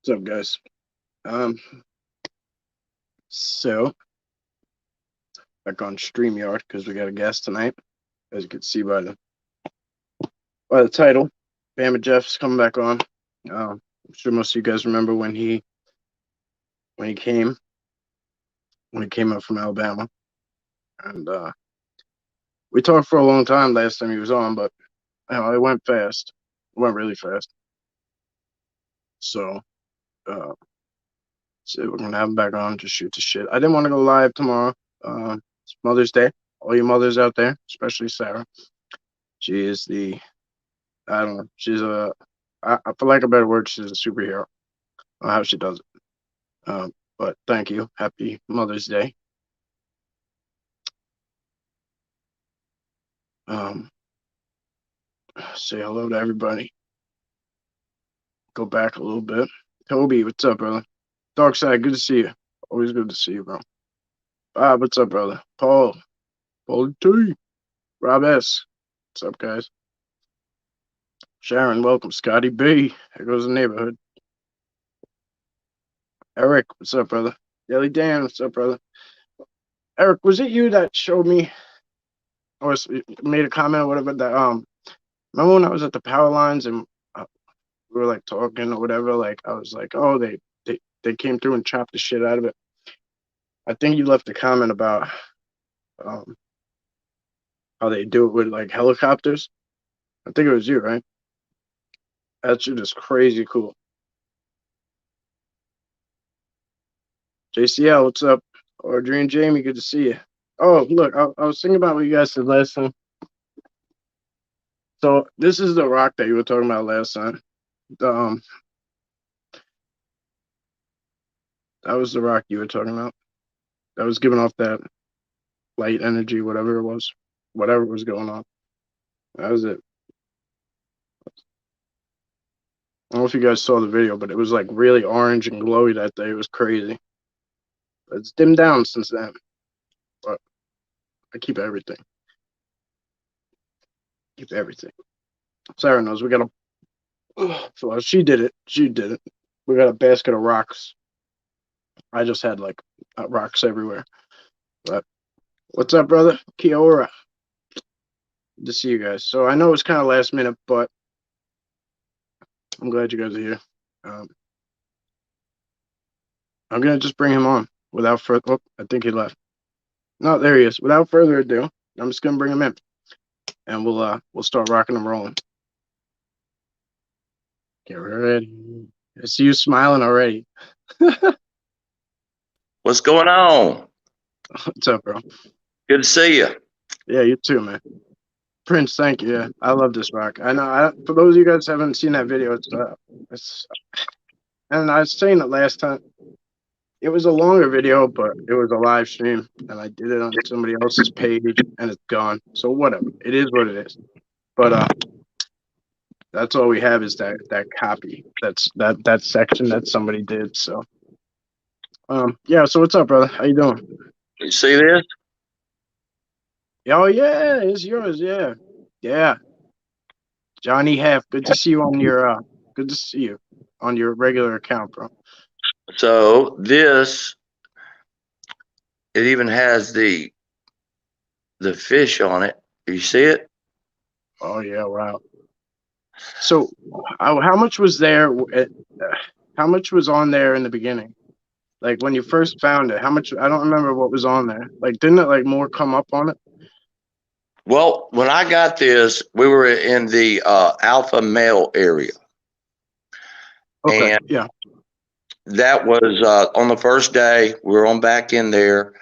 What's up, guys? Um, so back on StreamYard because we got a guest tonight, as you can see by the title. Bamma Jeff's coming back on. I'm sure most of you guys remember when he came up from Alabama, and we talked for a long time last time he was on, but it went fast. It went really fast. So uh, so we're gonna have him back on to shoot the shit. I didn't want to go live tomorrow. It's Mother's Day. All you mothers out there, especially Sarah. She is I don't know. For lack of a better word, she's a superhero. I don't know how she does it. But thank you. Happy Mother's Day. Um, say hello to everybody. Go back a little bit. Toby, what's up, brother? Dark Side, good to see you. Always good to see you, bro. Bob, what's up, brother? Paul T. Rob S. What's up, guys? Sharon, welcome. Scotty B. Here goes the neighborhood. Eric, what's up, brother? Daily Dan, what's up, brother? Eric, was it you that showed me or made a comment or whatever that remember when I was at the power lines and we were like talking or whatever, like I was like, oh, they came through and chopped the shit out of it. I think you left a comment about um how they do it with like helicopters. I think it was you, right? That shit is crazy cool. JCL, what's up? Audrey and Jamie, good to see you. Oh, look, I was thinking about what you guys said last time. So this is the rock that you were talking about last time. Um, that was the rock you were talking about. That was giving off that light energy, whatever was going on. That was it. I don't know if you guys saw the video, but it was like really orange and glowy that day. It was crazy. It's dimmed down since then, but I keep everything. Keep everything. Sarah knows we got a. So she did it. She did it. We got a basket of rocks. I just had like rocks everywhere. But what's up, brother? Kiora. Good to see you guys. So I know it's kind of last minute, but I'm glad you guys are here. I'm gonna just bring him on without further. Oh, I think he left. No, there he is. Without further ado, I'm just gonna bring him in, and we'll start rocking and rolling. Get ready. I see you smiling already. What's going on? What's up, bro? Good to see you. Yeah, you too, man. Prince, thank you. Yeah, I love this rock. I know. For those of you guys who haven't seen that video, it's and I was saying it last time. It was a longer video, but it was a live stream, and I did it on somebody else's page, and it's gone. So whatever, it is what it is. But that's all we have is that copy. That's that section that somebody did. So yeah. So what's up, brother? How you doing? You see this? Oh yeah, it's yours. Yeah, yeah. Johnny Half. Good to see you on your. Good to see you on your regular account, bro. So this, it even has the fish on it. You see it? Oh yeah, wow. So, how much was there? How much was on there in the beginning? Like when you first found it, how much? I don't remember what was on there. Like, didn't it like more come up on it? Well, when I got this, we were in the alpha male area, Okay, and yeah. that was on the first day. We were on back in there,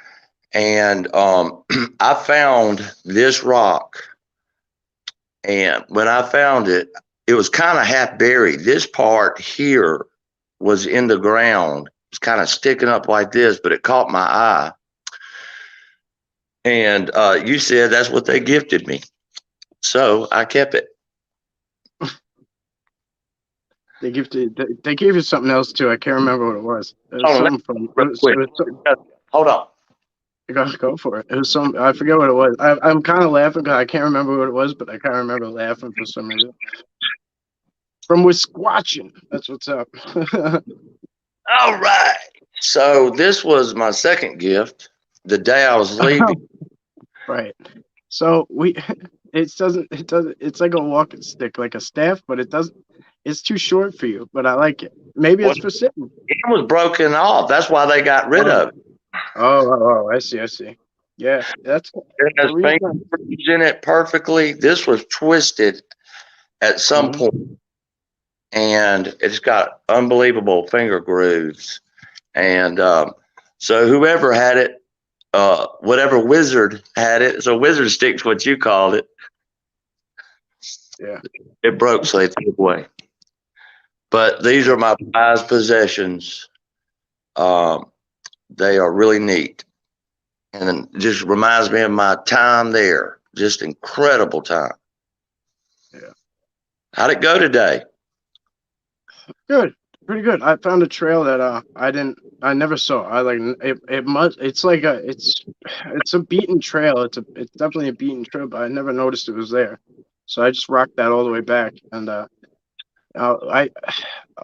and I found this rock. And when I found it, it was kind of half buried. This part here was in the ground. It's kind of sticking up like this, but it caught my eye. And you said that's what they gifted me. So I kept it. They gave you something else too. I can't remember what it was. It was Hold on, something from. real quick. Hold on. Go for it. It was some. I forget what it was. I'm kind of laughing because I can't remember what it was, but I can't remember laughing for some reason. From Squatching. That's what's up. All right. So this was my second gift. The day I was leaving, Right. So we it doesn't it's like a walking stick, like a staff, but it doesn't it's too short for you, but I like it. Maybe well, it's for sitting. it was broken off. That's why they got rid Oh, of it. I see, I see. Yeah, that's It the has reason. finger grooves in it perfectly. This was twisted at some Mhm. point, and it's got unbelievable finger grooves. And so whoever had it, whatever wizard had it, so wizard stick's what you called it. Yeah. It broke, so they threw it away. But these are my prized possessions. Um, they are really neat, and it just reminds me of my time there. Just incredible time. Yeah. How'd it go today? Good. Pretty good. I found a trail that I never saw. I like it must it's like it's a beaten trail. It's definitely a beaten trail, but I never noticed it was there. So I just rocked that all the way back and I a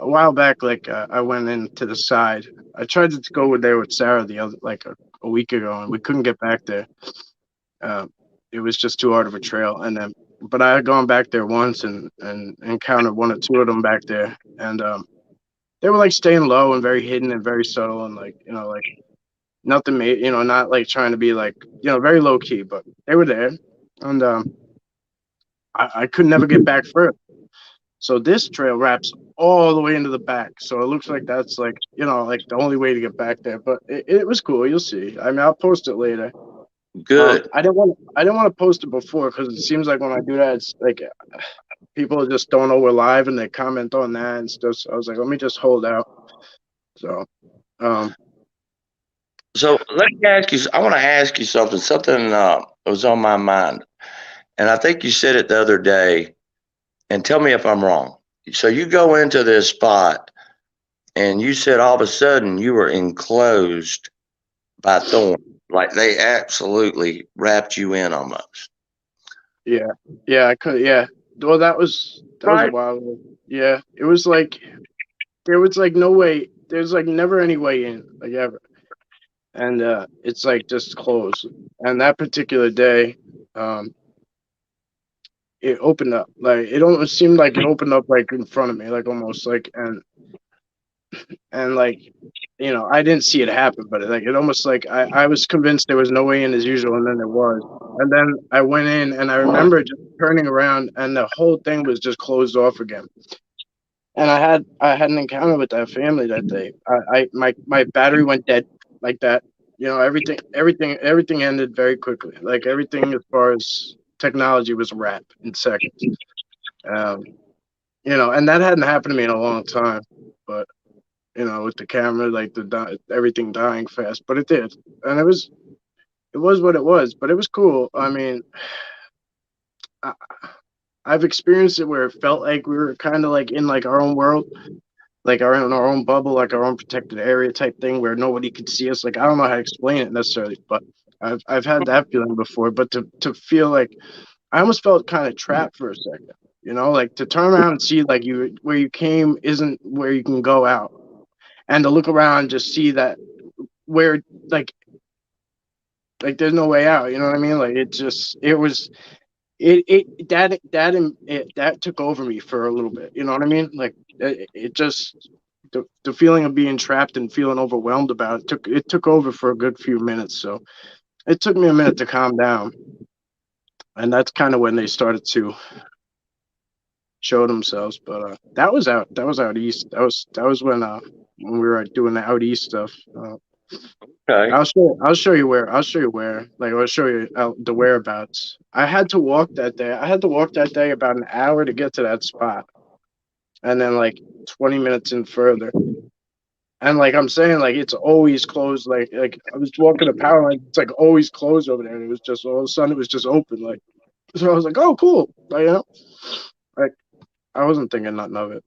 while back like I went into the side. I tried to go there with Sarah the other like a week ago and we couldn't get back there. Um it was just too hard of a trail and then but I had gone back there once and encountered one or two of them back there and they were like staying low and very hidden and very subtle and like like nothing made not like trying to be like very low key, but they were there and I could never get back further. So this trail wraps all the way into the back, so it looks like that's like like the only way to get back there. But it was cool. You'll see. I mean, I'll post it later. Good. I didn't want to post it before because it seems like when I do that, it's like people just don't know we're live and they comment on that and stuff. So I was like, let me just hold out. So um, So let me ask you. I want to ask you something. Something was on my mind, and I think you said it the other day. And tell me if I'm wrong. So you go into this spot, and you said all of a sudden you were enclosed by thorns, like they absolutely wrapped you in almost. yeah, yeah, I could, yeah. Well, that was a Right. while ago. Yeah, it was like there was like no way. There's like never any way in, like ever. And it's like just closed. And that particular day, um, it opened up. Like it almost seemed like it opened up like in front of me, like almost like and like I didn't see it happen, but like it almost like I was convinced there was no way in as usual, and then there was. And then I went in, and I remember just turning around, and the whole thing was just closed off again. And I had an encounter with that family that day. My battery went dead like that. Everything ended very quickly. Like everything as far as technology was a wrap in seconds. Um, and that hadn't happened to me in a long time. But with the camera, like everything dying fast, but it did, and it was what it was. But it was cool. I mean, I, I've experienced it where it felt like we were kind of like in like our own world, like in our own bubble, like our own protected area type thing where nobody could see us. Like I don't know how to explain it necessarily, but I've had that feeling before. But to feel like I almost felt kind of trapped for a second, like to turn around and see like you where you came isn't where you can go out, and to look around and just see that where like there's no way out. You know what I mean? Like it was that took over me for a little bit. You know what I mean? Like it just the feeling of being trapped and feeling overwhelmed about it took over for a good few minutes. So it took me a minute to calm down, and that's kind of when they started to show themselves. But that was out east. That was when we were doing the out east stuff. Okay. I'll show you where. I'll show you where. Like I'll show you the whereabouts. I had to walk that day. I had to walk that day about an hour to get to that spot, and then like 20 minutes in further. And like I'm saying, like it's always closed. Like I was walking a power line. It's like always closed over there. And it was just all of a sudden it was just open. Like so I was like, oh cool. Like I wasn't thinking nothing of it.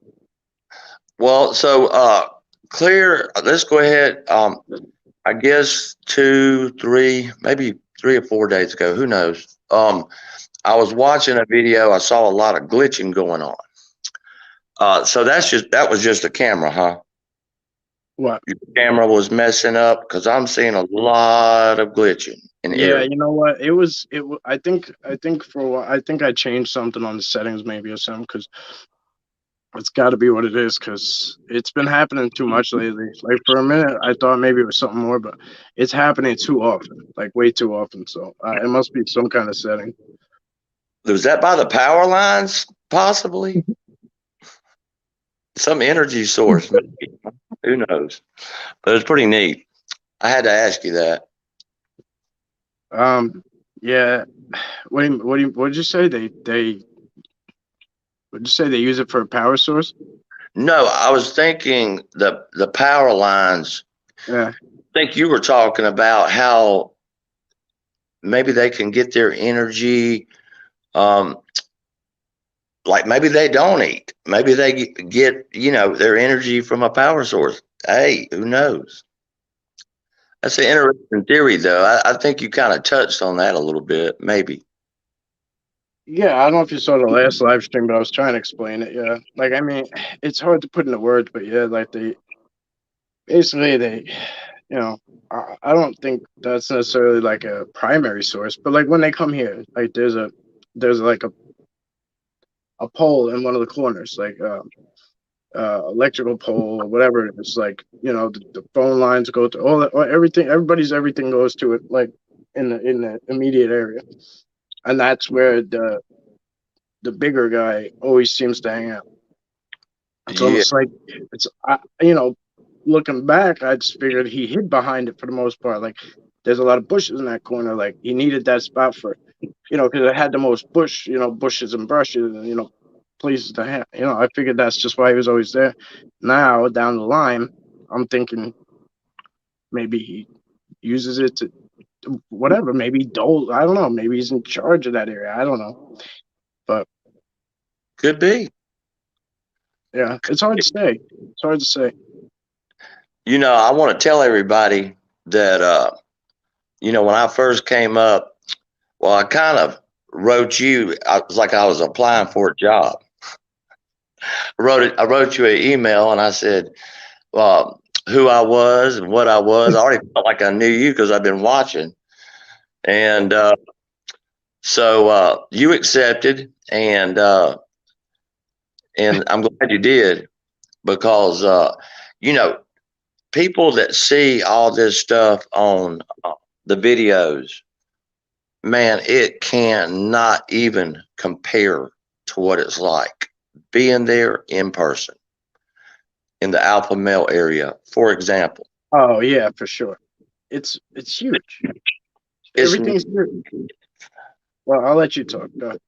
Well, so clear. Let's go ahead. I guess 2, 3, maybe 3 or 4 days ago. Who knows? I was watching a video. I saw a lot of glitching going on. So that was just a camera, huh? What? Your camera was messing up because I'm seeing a lot of glitching and Yeah, error. you know what? It was it. I think for a while, I think I changed something on the settings maybe or something because it's got to be what it is because it's been happening too much lately. Like for a minute, I thought maybe it was something more, but it's happening too often, like way too often. So it must be some kind of setting. Was that by the power lines, possibly? Some energy source, maybe. Who knows? But it's pretty neat. I had to ask you that. Yeah. What did you say? Would you say they use it for a power source? No, I was thinking the power lines. Yeah. I think you were talking about how maybe they can get their energy. Um, like maybe they don't eat. Maybe they get their energy from a power source. Hey, who knows? That's an interesting theory, though. I think you kind of touched on that a little bit, maybe. Yeah, I don't know if you saw the last live stream, but I was trying to explain it. Yeah, like I mean, it's hard to put into words, but yeah, like they, you know, I don't think that's necessarily like a primary source, but like when they come here, like there's like a pole in one of the corners, like electrical pole or whatever it is, like the phone lines go to all everything, everything goes to it, like in the immediate area, and that's where the bigger guy always seems to hang out. It's Yeah, almost like looking back, I just figured he hid behind it for the most part. Like, there's a lot of bushes in that corner. Like, he needed that spot for, because it had the most bushes and brushes, and places to have. I figured that's just why he was always there. Now down the line, I'm thinking maybe he uses it to whatever. Maybe Dole. I don't know. Maybe he's in charge of that area. I don't know. But could be. yeah, it's hard to say. It's hard to say. I want to tell everybody that, when I first came up, well, I kind of wrote you. I was like I was applying for a job. I wrote you an email and I said who I was and what I was. I already felt like I knew you because I've been watching. And so you accepted, and I'm glad you did because you know people that see all this stuff on the videos, man, it cannot even compare to what it's like being there in person in the alpha male area, for example. Oh yeah, for sure. It's huge. It's Everything's huge. Well, I'll let you talk. Go ahead.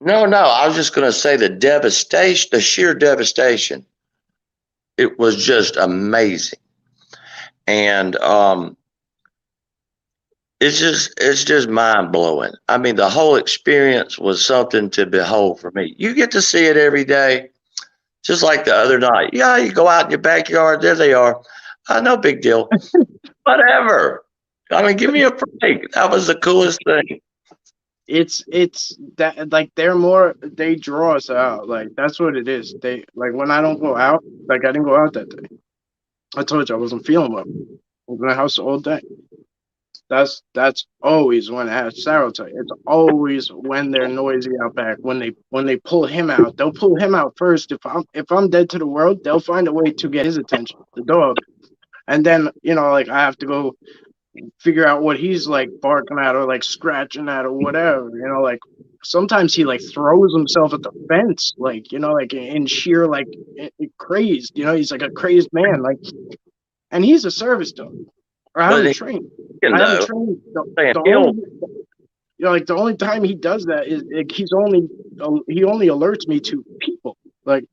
no. I was just going to say the devastation, the sheer devastation. It was just amazing, and it's just mind blowing. I mean, the whole experience was something to behold for me. You get to see it every day, just like the other night. Yeah, you go out in your backyard, there they are. No big deal. Whatever. I mean, give me a break. That was the coolest thing. It's that, like, they draw us out. Like, that's what it is. They, like, when I don't go out, like, I didn't go out that day. I told you I wasn't feeling well. I was in the house all day. That's always when it has serotype. It's always when they're noisy out back. When they pull him out, they'll pull him out first. If I'm dead to the world, they'll find a way to get his attention, the dog. And then, like, I have to go figure out what he's like barking at or like scratching at or whatever. Like, sometimes he like throws himself at the fence, like, like in sheer like crazed. He's like a crazed man, like, and he's a service dog. Or I But haven't trained. you I haven't know, trained. saying The he'll, only like the only time he does that is like, he only alerts me to people. Like,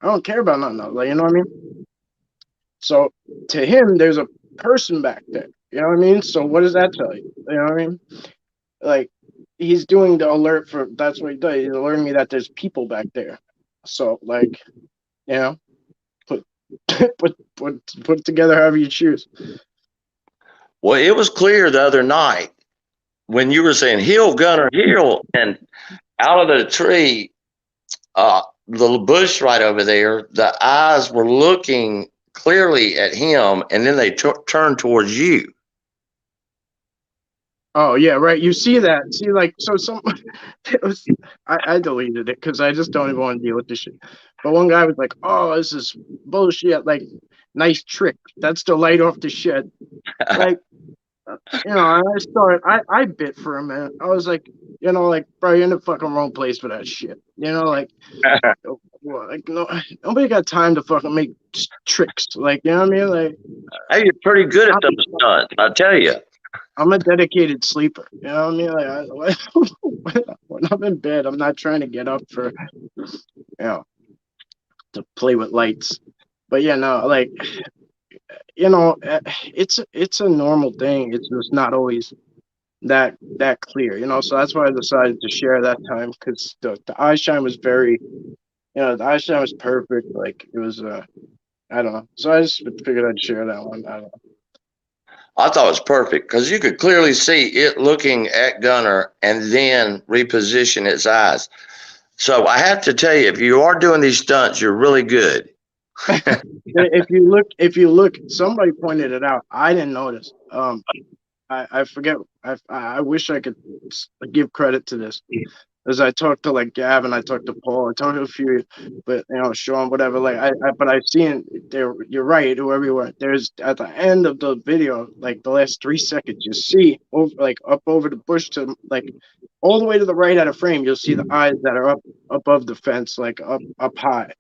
I don't care about nothing else. Like, you know what I mean? So to him, there's a person back there. You know what I mean? So what does that tell you? You know what I mean? Like, he's doing the alert for, that's what he does. He's alerting me that there's people back there. So, like, you know, put put together however you choose. well, it was clear the other night when you were saying heel, gunner, heel, and out of the tree, the little bush right over there, the eyes were looking clearly at him, and then they turn towards you. Oh yeah, right. You see that? See, like, so some it was. I deleted it because I just don't even want to deal with this shit. But one guy was like, "Oh, this is bullshit. Like, nice trick. That's the light off the shed." Like, and I started. I bit for a minute. I was like, like, bro, you're in the fucking wrong place for that shit. Like, like no, nobody got time to fucking make tricks. Like, you know what I mean? Like, Hey, you're pretty good at I'm, those stunts, I tell you. I'm a dedicated sleeper. You know what I mean? Like, when I'm in bed, I'm not trying to get up for to play with lights. But yeah, no, like, it's a normal thing. It's just not always that clear. So that's why I decided to share that time, because the eye shine was the eye shine was perfect. Like, it was I don't know. So I just figured I'd share that one. I don't know. I thought it was perfect because you could clearly see it looking at Gunner and then reposition its eyes. So I have to tell you, if you are doing these stunts, you're really good. If you look, somebody pointed it out. I didn't notice. I forget. I wish I could give credit to this. As I talked to like Gavin, I talked to Paul, I talked to a few, but Sean, whatever. Like but I've seen there. You're right. Whoever you were, there's at the end of the video, like the last 3 seconds, you see over, like, up over the bush to, like, all the way to the right out of frame. You'll see the eyes that are up above the fence, like up high.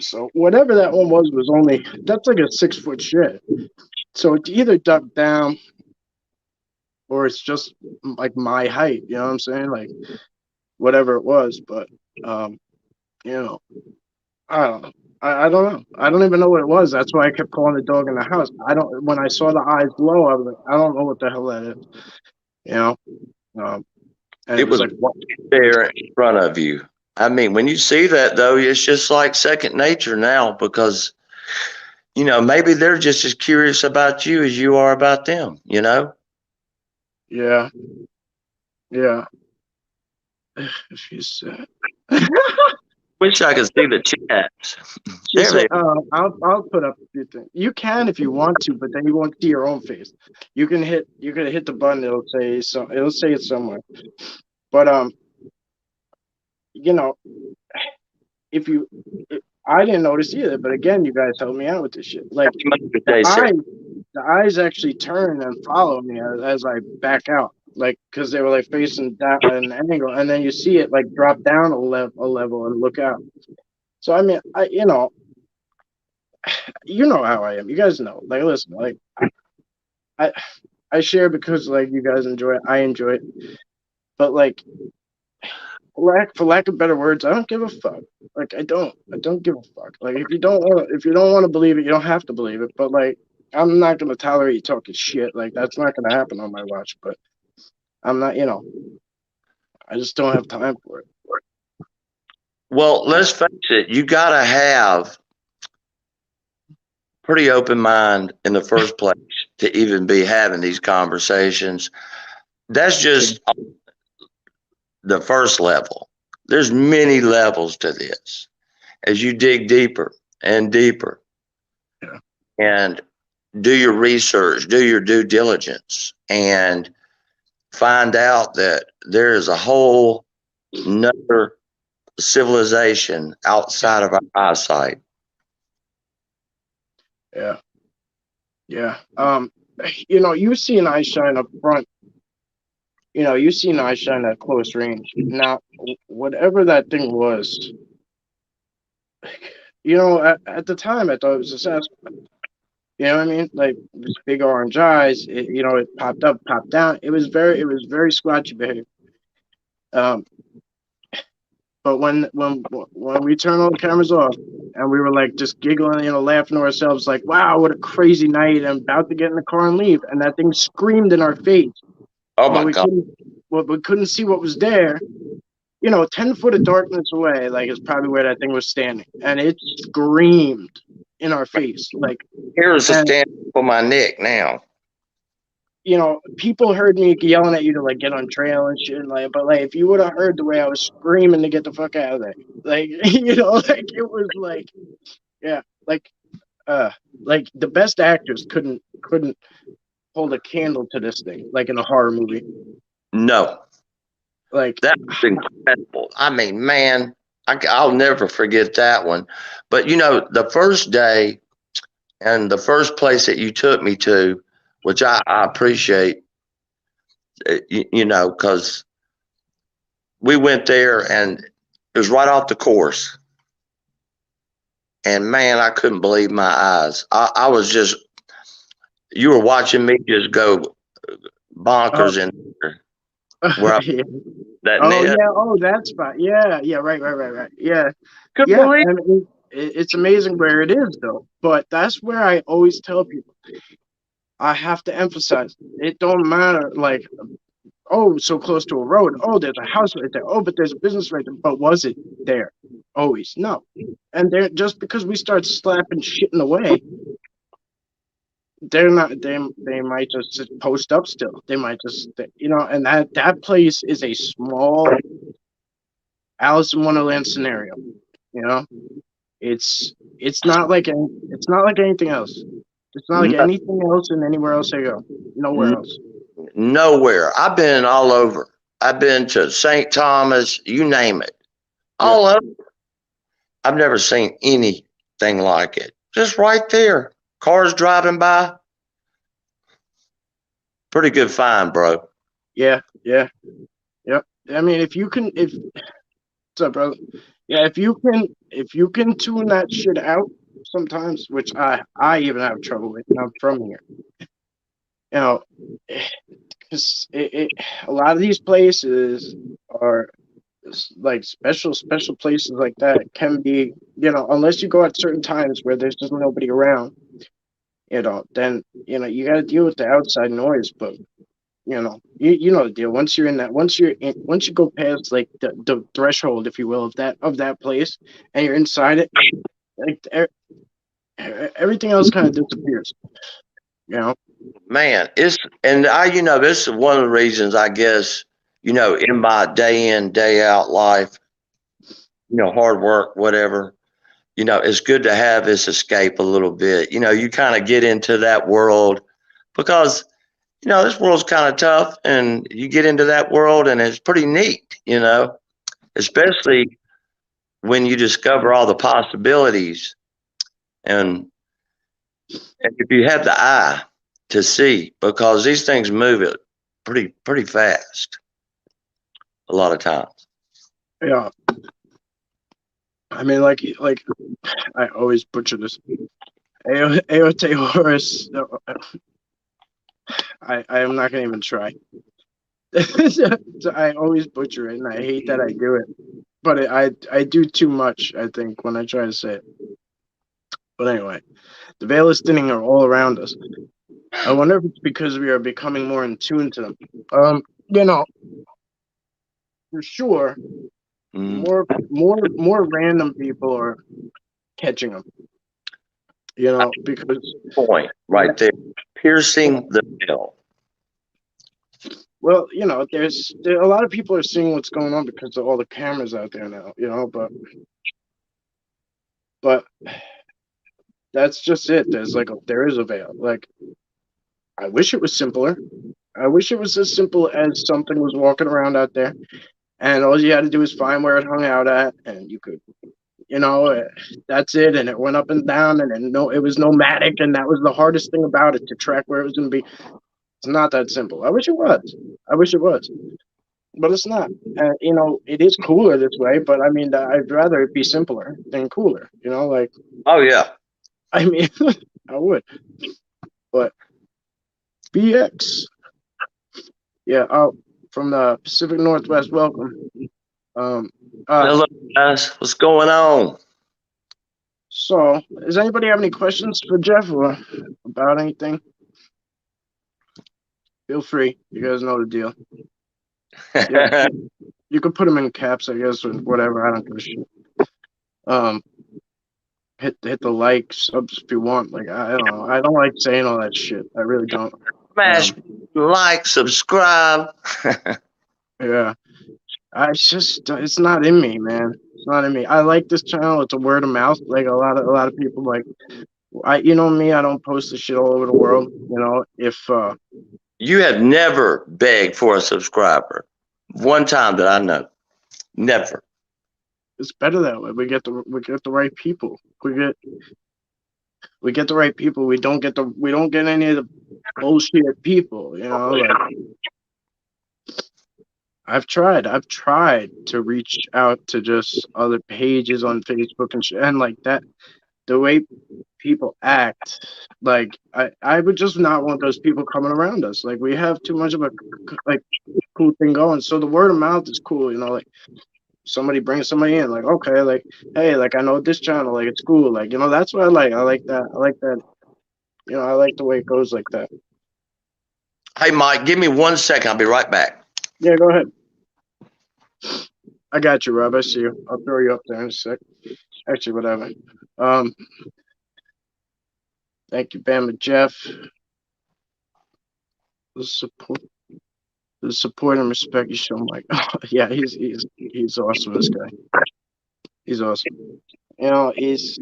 So whatever that one was only, that's like a 6 foot shed. So it's either ducked down or it's just like my height. You know what I'm saying? Like, whatever it was, but um, you know, I don't know. I don't know. I don't even know what it was. That's why I kept calling the dog in the house. I don't. When I saw the eyes low, I was like, I don't know what the hell that is. You know. Um, and it It was was like, what? there in front of you. I mean, when you see that, though, it's just like second nature now because, maybe they're just as curious about you as you are about them. Yeah, yeah. She said. Wish I could see the chats. She There said, they I'll put up a few things. You can if you want to, but then you won't see your own face. You can hit the button. It'll say so. It'll say it somewhere. But you know, if you, I didn't notice either. But again, you guys helped me out with this shit. Like, what the they say. eyes, the eyes actually turn and follow me as I back out. Like, because they were like facing down at an angle, and then you see it like drop down a level and look out. So I mean, you know how I am. You guys know. Like, listen, like, I I share because, like, you guys enjoy it. I enjoy it. But, like, for lack of better words, I don't give a fuck. Like, I don't give a fuck. Like, if you don't want to believe it, you don't have to believe it. But, like, I'm not gonna tolerate you talking shit. Like, that's not gonna happen on my watch. But I'm not. I just don't have time for it. Well, let's face it, you got to have pretty open mind in the first place to even be having these conversations. That's just the first level. There's many levels to this as you dig deeper and deeper Yeah. and do your research, do your due diligence, and find out that there is a whole another civilization outside of our eyesight. Yeah. Yeah. You see an eye shine up front. You see an eye shine at close range. Now, whatever that thing was, at the time, I thought it was a Sasquatch. You know what I mean? Like, this big orange eyes. It popped up, popped down. It was very squatchy behavior. Um, but when we turned all the cameras off and we were like just giggling, laughing to ourselves, like, wow, what a crazy night! I'm about to get in the car and leave, and that thing screamed in our face, Oh but my we God. couldn't, we couldn't see what was there. 10 foot of darkness away, like, is probably where that thing was standing, and it screamed in our face, like, Here's a and stand for my neck now. people heard me yelling at you to, like, get on trail and shit, like, but, like, if you would have heard the way I was screaming to get the fuck out of there, like, like, it was like, yeah, like, uh like the best actors couldn't hold a candle to this thing, like in a horror movie. No, Like, that was incredible. I mean, man, I'll never forget that one. But the first day and the first place that you took me to, which I appreciate, because we went there and it was right off the course. And man, I couldn't believe my eyes. I was just, you were watching me just go oh, bonkers in there. Where I, yeah. that Oh net, yeah, oh that spot. Yeah, yeah, right. Yeah. couldn't Yeah, believe. and it's amazing where it is though. But that's where I always tell people, I have to emphasize, it don't matter like, oh, so close to a road. Oh, there's a house right there. Oh, but there's a business right there. But was it there? Always. No. And they're just because we start slapping shit in the way, they're not they might just post up still. They might just and that place is a small Alice in Wonderland scenario. You know? It's not like it's not like anything else. It's not like No, anything else and anywhere else I go. Nowhere else. nowhere. I've been all over. I've been to St. Thomas, you name it, Yeah. all over. I've never seen anything like it. Just right there, cars driving by. Pretty good find, bro. Yeah. Yeah. Yep. I mean, if what's up, brother? Yeah, if you can tune that shit out sometimes, which I even have trouble with, and I'm from here. You know, because a lot of these places are like special places like that can be, unless you go at certain times where there's just nobody around, then you got to deal with the outside noise. But you know the deal. Once you go past like the threshold, if you will, of that place, and you're inside it, like everything else kind of disappears. You know. Man, this is one of the reasons I guess, in my day in, day out life, hard work, whatever, it's good to have this escape a little bit. You kind of get into that world because, this world's kind of tough and you get into that world and it's pretty neat, especially when you discover all the possibilities and, and if you have the eye to see, because these things move it pretty fast a lot of times. Yeah. I mean, like I always butcher this. Aote Horus. I am not gonna even try. So I always butcher it, and I hate that I do it. But I do too much, I think, when I try to say it. But anyway, the veil is thinning are all around us. I wonder if it's because we are becoming more in tune to them. You know, for sure, Mm, more random people are catching them. Because point right there, piercing the veil. well, there a lot of people are seeing what's going on because of all the cameras out there now. But that's just it. There is a veil. Like, I wish it was simpler. I wish it was as simple as something was walking around out there, and all you had to do was find where it hung out at, and you could, that's it. And it went up and down, and then no, it was nomadic, and that was the hardest thing about it, to track where it was going to be. It's not that simple. I wish it was. I wish it was, but it's not. It is cooler this way. But I mean, I'd rather it be simpler than cooler. Like, Oh yeah. I mean, I would. But BX, yeah, out from the Pacific Northwest. Welcome. Um, uh, Hello guys, what's going on? so does anybody have any questions for Jeff or about anything? Feel free. You guys know the deal. Yeah, you could put them in caps, I guess, or whatever. I don't give a shit. Um, hit the like, subs if you want. Like, I don't know. I don't like saying all that shit. I really don't. Smash like, subscribe. Yeah. It's not in me, man. It's not in me. I like this channel. It's a word of mouth. Like a lot of people like. You know me, I don't post the shit all over the world. You know, if You have never begged for a subscriber. One time that I know. Never. it's better that way. We get the right people. We get the right people. We don't get any of the bullshit people. You know, like I've tried to reach out to just other pages on Facebook and like that. The way people act, like I would just not want those people coming around us. Like we have too much of a like cool thing going. So the word of mouth is cool. You know, like somebody brings somebody in, like okay, like hey, like I know this channel, like it's cool. Like you know, that's what I like. I like that. I like that. You know, I like the way it goes like that. Hey, Mike, give me 1 second. I'll be right back. Yeah, go ahead. I got you, Rob. I see you. I'll throw you up there in a sec. Actually, whatever. Um, thank you, Bamma Jeff. The support, the support and respect you show, Mike. Yeah, he's awesome. This guy, he's awesome. You know, he's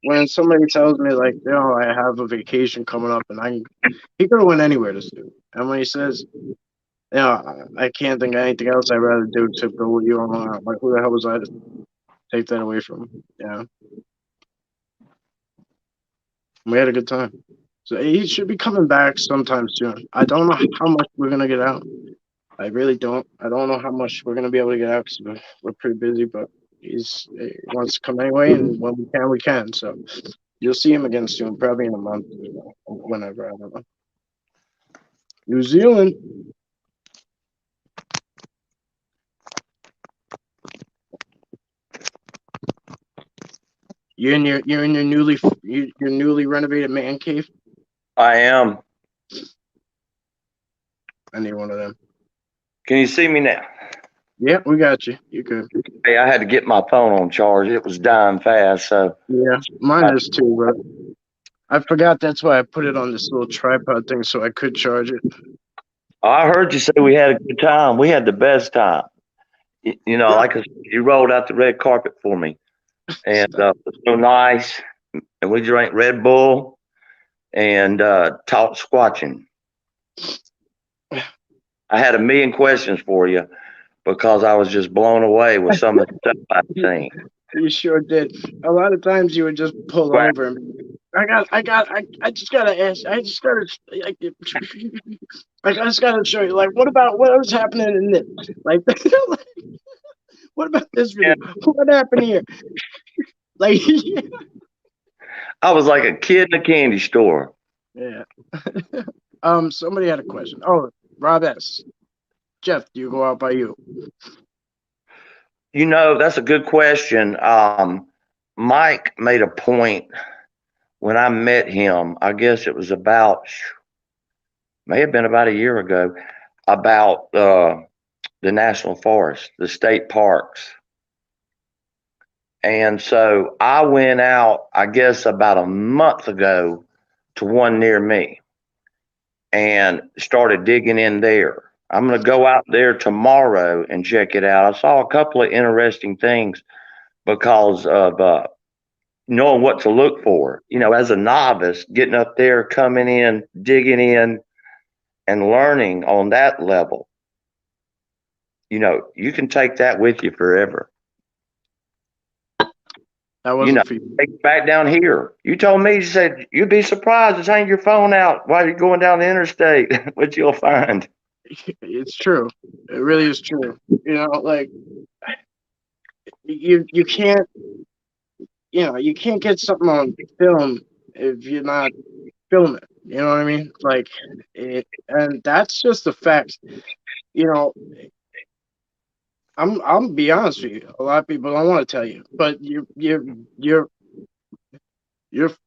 when somebody tells me like, you know, I have a vacation coming up and he could have went anywhere this dude. And when he says, you know, I can't think of anything else I'd rather do to go with you on Long Island. Like, who the hell was I to take that away from him? Yeah, we had a good time. So he should be coming back sometime soon. I don't know how much we're gonna get out. I really don't. I don't know how much we're gonna be able to get out because we're pretty busy. But he wants to come anyway, and when we can, we can. So you'll see him again soon, probably in a month, you know, whenever. I don't know. New Zealand. You're in your your newly renovated man cave. I am. I need one of them. Can you see me now? Yep, we got you. You good? Hey, I had to get my phone on charge. It was dying fast. So Yeah, mine is too. But I forgot that's why I put it on this little tripod thing so I could charge it. I heard you say we had a good time. We had the best time. You know, Yeah. like you rolled out the red carpet for me, and Stop. it was so nice. And we drank Red Bull and talked squatching. I had a million questions for you because I was just blown away with some of the stuff I've seen. You sure did. A lot of times you would just pull Well, over and I just gotta ask. I just gotta, like, like, I just gotta show you. Like, what was happening in this? Like, what about this yeah, video? What happened here? Like, I was like a kid in a candy store. yeah. Somebody had a question. Oh, Rob S. Jeff, do you go out by you? You know, that's a good question. Mike made a point when I met him. I guess it was about, may have been about a year ago, about the national forest, the state parks. And so I went out, I guess, about a month ago to one near me and started digging in there. I'm going to go out there tomorrow and check it out. I saw a couple of interesting things because of knowing what to look for. You know, as a novice, getting up there, coming in, digging in, and learning on that level. You know, you can take that with you forever. That You know, wasn't for you. take it back down here. You told me, you said, you'd be surprised to hang your phone out while you're going down the interstate, what you'll find. It's true. It really is true. You know, like you can't, you know, you can't get something on film if you're not filming. You know what I mean? Like and that's just the fact. You know, I'm be honest with you. A lot of people don't want to tell you, but your your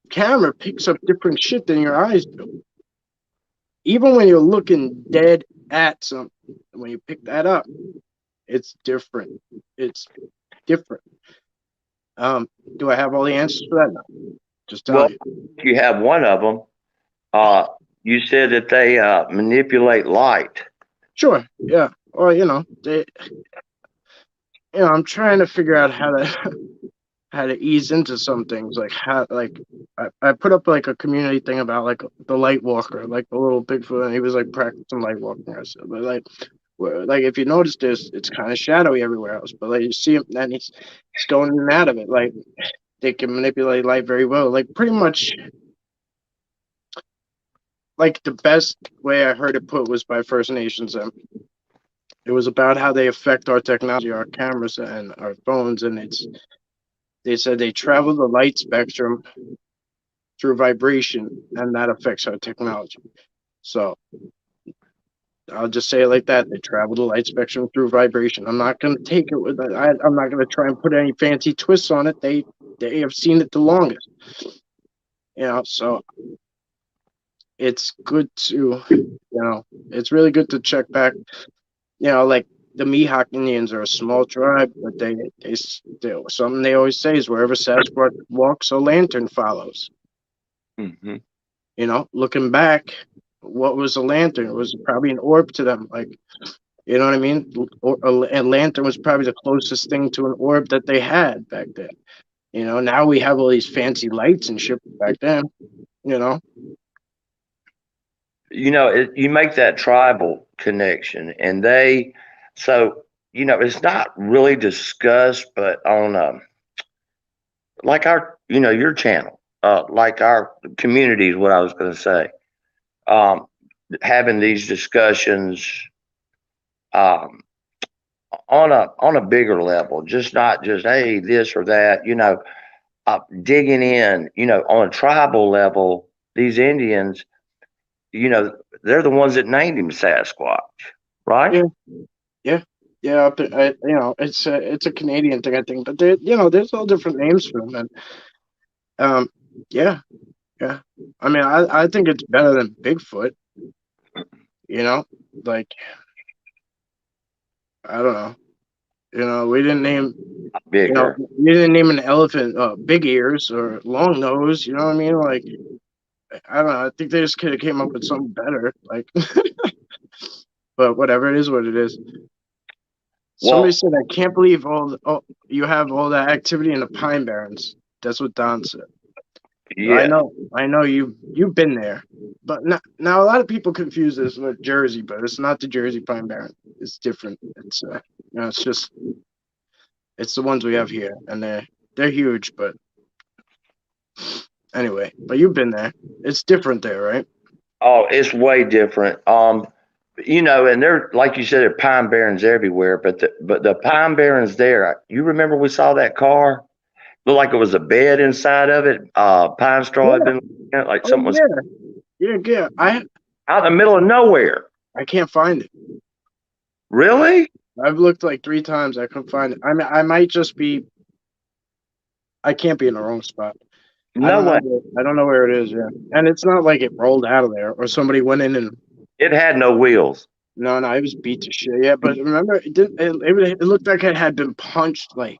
camera picks up different shit than your eyes do. Even when you're looking dead at something, when you pick that up, it's different. It's different. Do I have all the answers for that? No. Just Well, telling you. you have one of them. Uh, you said that they manipulate light. Sure. Yeah. Or I'm trying to figure out how to how to ease into some things, like how, like I put up like a community thing about like the light walker, like the little Bigfoot, and he was like practicing light walking. I said, but like if you notice this, it's kind of shadowy everywhere else, but like you see him, and he's going in and out of it. Like they can manipulate light very well. Like pretty much, like the best way I heard it put was by First Nations, and it was about how they affect our technology, our cameras, and our phones, and they said they travel the light spectrum through vibration, and that affects our technology. So I'll just say it like that. They travel the light spectrum through vibration. I'm not going to take it with I'm not going to try and put any fancy twists on it. They have seen it the longest, so it's good to, it's really good to check back. Like the Mihawk Indians are a small tribe, but they something they always say is wherever Sasquatch walks, a lantern follows. Hmm. Looking back, what was a lantern? It was probably an orb to them. Like, you know what I mean? A lantern was probably the closest thing to an orb that they had back then. Now we have all these fancy lights and shit back then, you know? You make that tribal connection, and so it's not really discussed, but on like your channel, like our community is what I was going to say. Um, Having these discussions um, on a bigger level, just not just hey this or that, digging in, on a tribal level, these Indians, you know, they're the ones that named him Sasquatch, right? Yeah, yeah, yeah. It's a Canadian thing, I think, but there's all different names for them, and um, yeah, yeah. I mean, I think it's better than Bigfoot. You know, like I don't know. We didn't name. Bigger. We didn't name an elephant big ears or long nose. You know what I mean? Like I don't know. I think they just could have came up with something better. Like, but whatever. It is what it is. Somebody Well, said, "I can't believe you have all that activity in the Pine Barrens." That's what Don said. yeah. I know you've been there, but now a lot of people confuse this with Jersey, but it's not the Jersey Pine Barren. It's different. It's just it's the ones we have here, and they're huge. But anyway, but you've been there. It's different there, right? Oh, it's way different. And they're like you said, there are pine barrens everywhere, but the pine barrens there. You remember we saw that car? Looked like it was a bed inside of it. Pine straw had Yeah. been like Oh something was yeah. Yeah. Yeah. out in the middle of nowhere. I can't find it. Really? I've looked like 3 times. I couldn't find it. I mean, I might just be. I can't be in the wrong spot. I No don't know. way. I don't know where it is. Yeah, and it's not like it rolled out of there or somebody went in and. It had no wheels. No, no, it was beat to shit. Yeah, but remember, it didn't. It looked like it had been punched, like,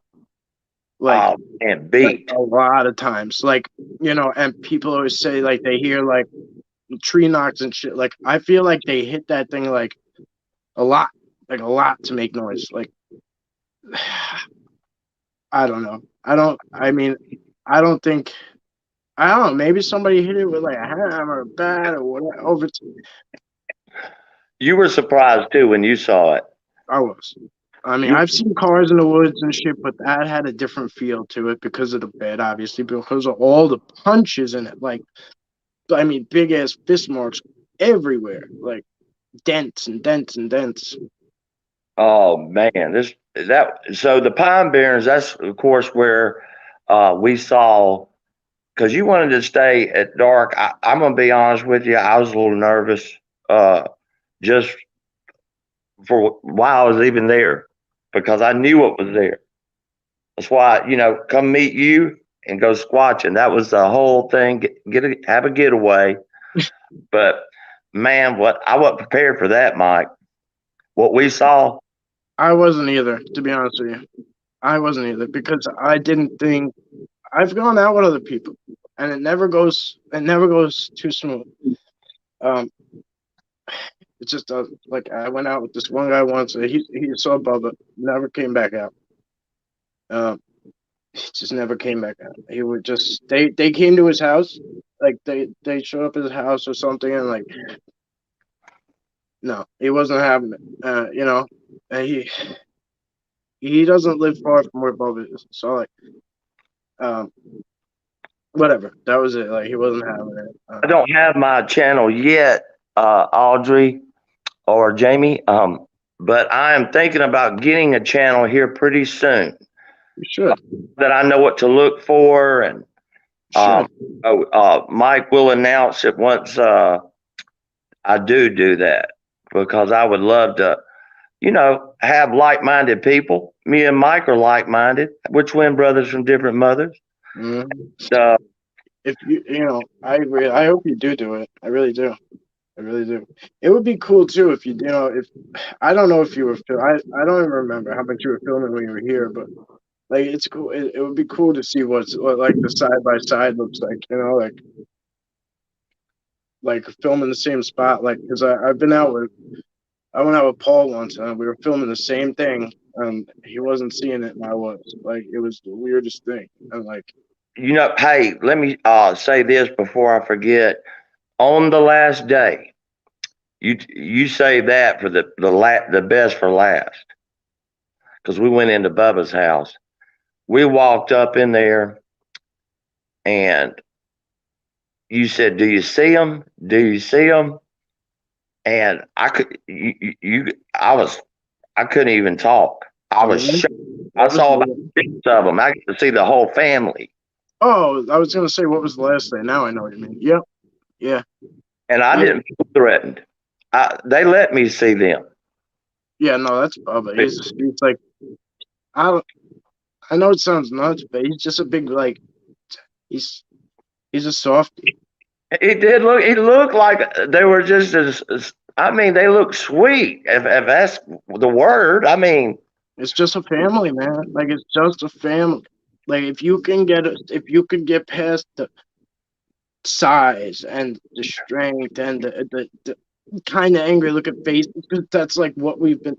Oh, and like beat. a lot of times. Like, and people always say like they hear like tree knocks and shit. Like, I feel like they hit that thing like a lot to make noise. Like, I don't know. I don't. I mean, I don't think. I don't know. Maybe somebody hit it with like a hammer or a bat or whatever. You were surprised too when you saw it. I was. I mean, You, I've seen cars in the woods and shit, but that had a different feel to it because of the bed, obviously, because of all the punches in it. Like, I mean, big ass fist marks everywhere, like dents and dents and dents. oh man, so the Pine Barrens. That's of course where we saw because you wanted to stay at dark. I'm gonna be honest with you. I was a little nervous, uh, just for why I was even there because I knew what was there. That's why come meet you and go squatching. That was the whole thing. Have a getaway. But man, what I wasn't prepared for that, Mike. What we saw. I wasn't either, to be honest with you. I wasn't either because I didn't think I've gone out with other people, and it never goes too smooth. Um, it's just like I went out with this one guy once. He saw Bubba, never came back out. Um, he just never came back out. He would just they came to his house, like they showed up at his house or something, and like no, he wasn't having it. And he doesn't live far from where Bubba is, so like um whatever. That was it. Like he wasn't having it. I don't have my channel yet, Audrey or Jamie. But I am thinking about getting a channel here pretty soon You should. that I know what to look for, and You should. Mike will announce it once I do that, because I would love to, have like-minded people. Me and Mike are like-minded. We're twin brothers from different mothers. Mm-hmm. Uh, If I agree. I hope you do it. I really do. I really do. It would be cool too if if I don't know if you were I don't even remember how much you were filming when you were here, but like it's cool. It would be cool to see what like the side by side looks like. Like filming the same spot. Like because I went out with Paul once and we were filming the same thing and he wasn't seeing it and I was. Like it was the weirdest thing. And like hey, let me say this before I forget. On the last day, you say that for the best for last, because we went into Bubba's house. We walked up in there, and you said, "Do you see him? Do you see him?" And I could, I couldn't even talk. I was really, shocked. I what was saw about the 6 of them. I get to see the whole family, Oh, I was gonna say what was the last day. Now I know what you mean. Yep. Yeah. and I Yeah. didn't feel threatened. They let me see them. Yeah, no, that's Bubba. He's like I don't I know it sounds nuts, but he's just a big like he's he's a softie. It did look. It looked like they were just as. I mean, they look sweet. If that's the word. I mean, It's just a family, man. Like it's just a family. Like if you could get past the size and the strength and the kind of angry look at faces, because that's like what we've been,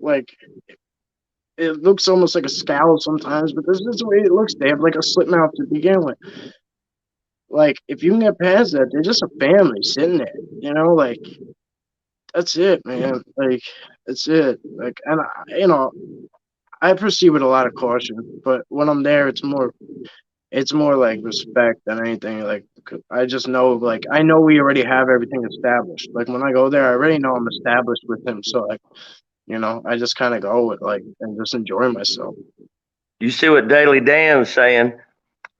like it looks almost like a scowl sometimes, but this is the way it looks. They have like a slip mouth to begin with. Like if you can get past that, they're just a family sitting there. Like that's it, man. Like that's it. Like and I proceed with a lot of caution, but when I'm there, it's more like respect than anything. Like I just know, like I know we already have everything established. Like when I go there, I already know I'm established with him. So like, I just kind of go with like and just enjoy myself. you see what Daily Dan's saying.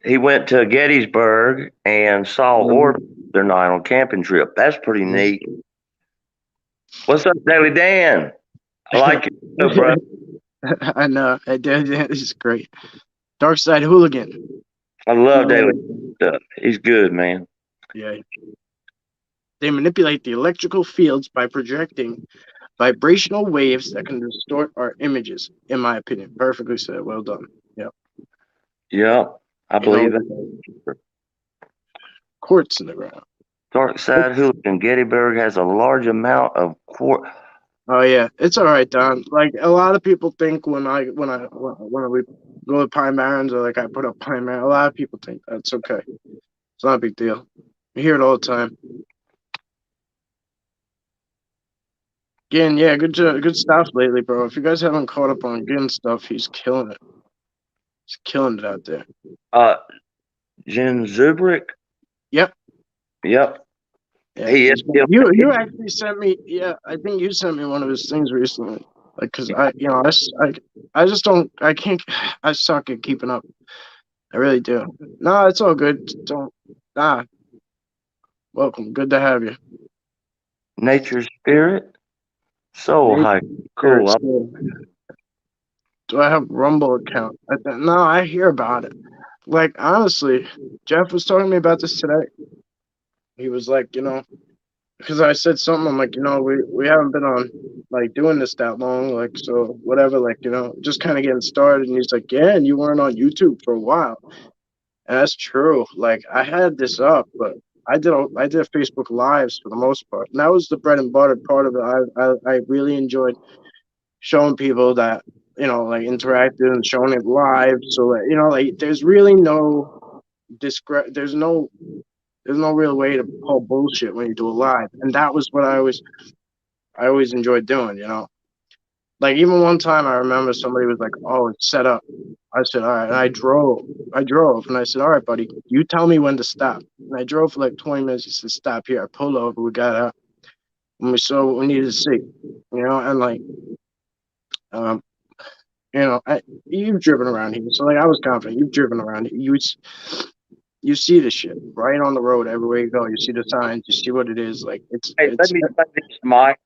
He went to Gettysburg and saw Orville Mhm. the other night on camping trip. That's pretty neat. Mhm. What's up, Daily Dan? I like you, bro. I know. I did. He's great. Dark Side Hooligan. I love Daily Yeah. stuff. He's good, man. Yeah. They manipulate the electrical fields by projecting vibrational waves that can distort our images, in my opinion. Perfectly said. Well done. Yep. Yeah, I You know, believe that. quartz in the ground. Dark Side Hooligan. Gettysburg has a large amount of quartz. Oh yeah, it's all right, Don. Like a lot of people think when we go to Pine Barrens or like I put up Pine Barrens, a lot of people think that's okay. It's not a big deal. You hear it all the time. Again, yeah, good stuff lately, bro. If you guys haven't caught up on Gin stuff, he's killing it. He's killing it out there. Uh, Jen Zubrick. Yep. Yep, Yeah, he is he's killing you it. actually sent me. Yeah, I think you sent me one of his things recently. Like, cause I just don't. I can't. I suck at keeping up. I really do. No, it's all good. Don't. Nah. Welcome. Good to have you. Nature Spirit. So Nature high. Spirit Cool. School. Do I have Rumble account? No, I hear about it. Like honestly, Jeff was talking to me about this today. He was like, because I said something. I'm like, we haven't been on like doing this that long, like so whatever, like just kind of getting started. And he's like, yeah, and you weren't on YouTube for a while, and that's true. Like I had this up, but I did Facebook Lives for the most part, and that was the bread and butter part of it. I really enjoyed showing people that like interacted and showing it live. So that, like there's really no there's no real way to call bullshit when you do it live. And that was what I always enjoyed doing. Like even one time I remember somebody was like, "Oh, it's set up." I said, "All right," and I drove, and I said, "All right, buddy, you tell me when to stop." And I drove for like 20 minutes. He said, "Stop here." I pulled over. We got out, and we saw what we needed to see. And like, um, you've driven around here, so like I was confident. You've driven around here. You see the shit right on the road everywhere you go. You see the signs. You see what it is. Like Hey, let it's me say this, Mike.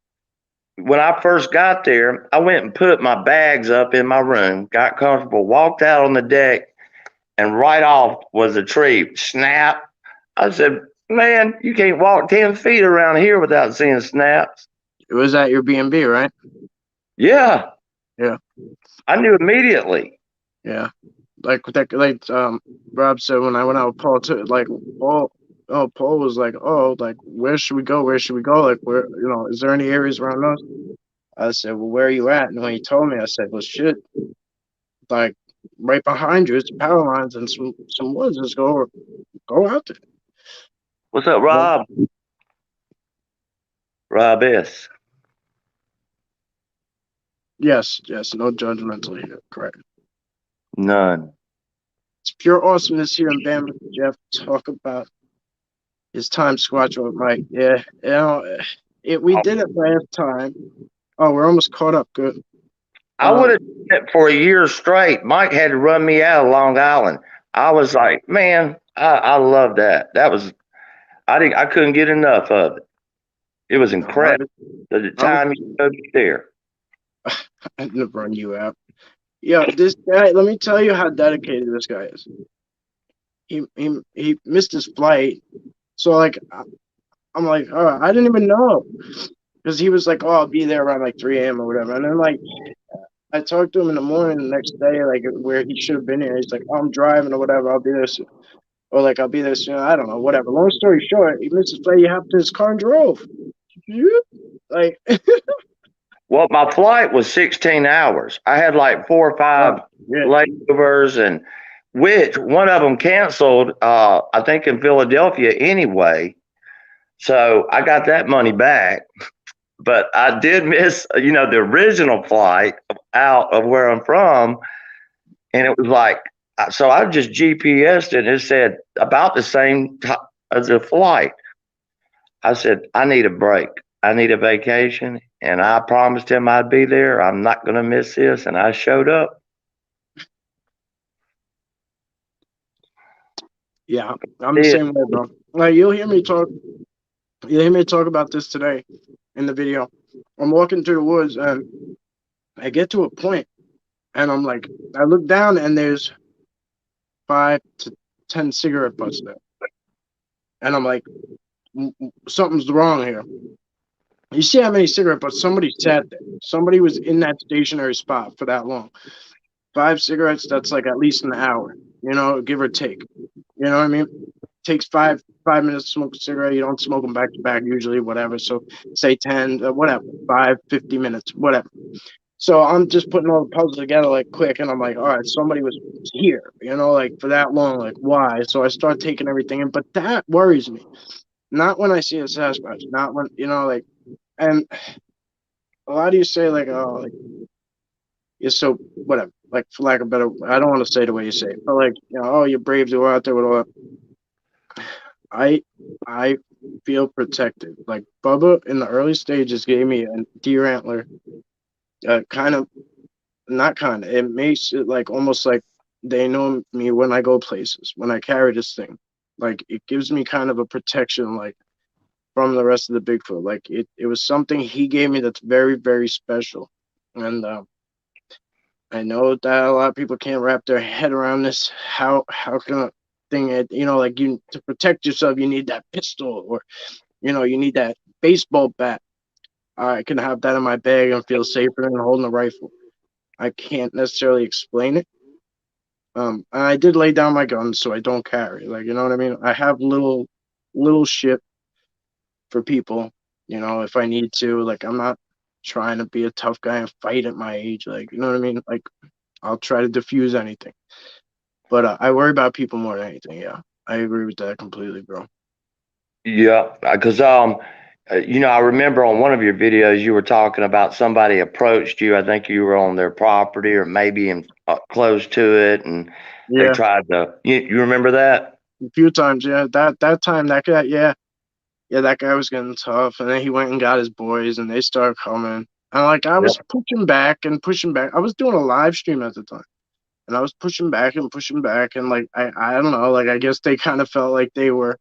When I first got there, I went and put my bags up in my room, got comfortable, walked out on the deck, and right off was a tree. Snap. I said, man, you can't walk 10 feet around here without seeing snaps. it was at your B&B, right? Yeah, Yeah, I knew immediately. yeah. Like that, like Rob said when I went out with Paul too. Like Paul was like, "Oh, like where should we go? Where should we go? Like where, is there any areas around us?" I said, "Well, where are you at?" And when he told me, I said, "Well, shit, like right behind you is the power lines and some woods. Just go out there." What's up, Well, Rob? Rob S. yes, yes, no judgmental here. Correct. None. It's pure awesomeness here in Bamma. Jeff talk about his time squatching with Mike. Yeah, we did it last time. Oh, we're almost caught up. Good. I would Um, have done it for a year straight. Mike had to run me out of Long Island. I was like, man, I love that. I couldn't get enough of it. It was no, incredible. The I'm time you showed me there. I'd never run you out. Yeah, this guy. Let me tell you how dedicated this guy is. He missed his flight, so like I'm like, oh, I didn't even know because he was like, oh, I'll be there around like 3 a.m. or whatever, and then like I talked to him in the morning the next day, like where he should have been here. He's like, oh, I'm driving or whatever. I'll be there soon. Or like I'll be there soon. I don't know, whatever. Long story short, he missed his flight. He hopped in his car and drove. Like, Well, my flight was 16 hours. I had like 4 or 5 yeah, layovers, and which one of them canceled, I think in Philadelphia anyway. So I got that money back. But I did miss, the original flight out of where I'm from. And it was like, so I just GPSed it and it said about the same time as the flight. I said, I need a break. I need a vacation. And I promised him I'd be there. I'm not going to miss this. And I showed up. yeah, I'm the Did. same way, bro. Like you'll hear me talk. You hear me talk about this today in the video. I'm walking through the woods and I get to a point and I'm like, I look down and there's 5 to 10 cigarette butts there. And I'm like, something's wrong here. You see how many cigarette butts somebody sat there. Somebody was in that stationary spot for that long. 5 cigarettes, that's like at least an hour, give or take. You know what I mean? Takes five minutes to smoke a cigarette. You don't smoke them back to back usually, whatever. So say 10, whatever, 50 minutes, whatever. So I'm just putting all the puzzles together like quick, and I'm like, all right, somebody was here, like for that long, like why? So I start taking everything in, but that worries me. Not when I see a Sasquatch, not when like, and a lot of you say like, oh, like you're so whatever, like for lack of better, I don't want to say the way you say it, but like, oh, you're brave to go out there with all that. I feel protected. Like Bubba in the early stages gave me a deer antler, kind of not kind of. It makes it like almost like they know me when I go places, when I carry this thing. Like it gives me kind of a protection, like from the rest of the Bigfoot. Like it was something he gave me that's very, very special. And I know that a lot of people can't wrap their head around this. How can a thing, like you to protect yourself, you need that pistol or you need that baseball bat. I can have that in my bag and feel safer than holding a rifle. I can't necessarily explain it. I did lay down my guns, so I don't carry. Like, you know what I mean? I have little shit for people, if I need to. Like, I'm not. trying to be a tough guy and fight at my age. Like, you know what I mean? Like, I'll try to diffuse anything. But I worry about people more than anything. Yeah, I agree with that completely, bro. Yeah, because I remember on one of your videos you were talking about somebody approached you. I think you were on their property or maybe in close to it, and they Yeah, tried to. You remember that? a few times. Yeah, that time that guy. Yeah, yeah, that guy was getting tough, and then he went and got his boys, and they started coming. And like I was Yep. pushing back and pushing back. I was doing a live stream at the time, and I was pushing back, and like I don't know, like I guess they kind of felt like they were,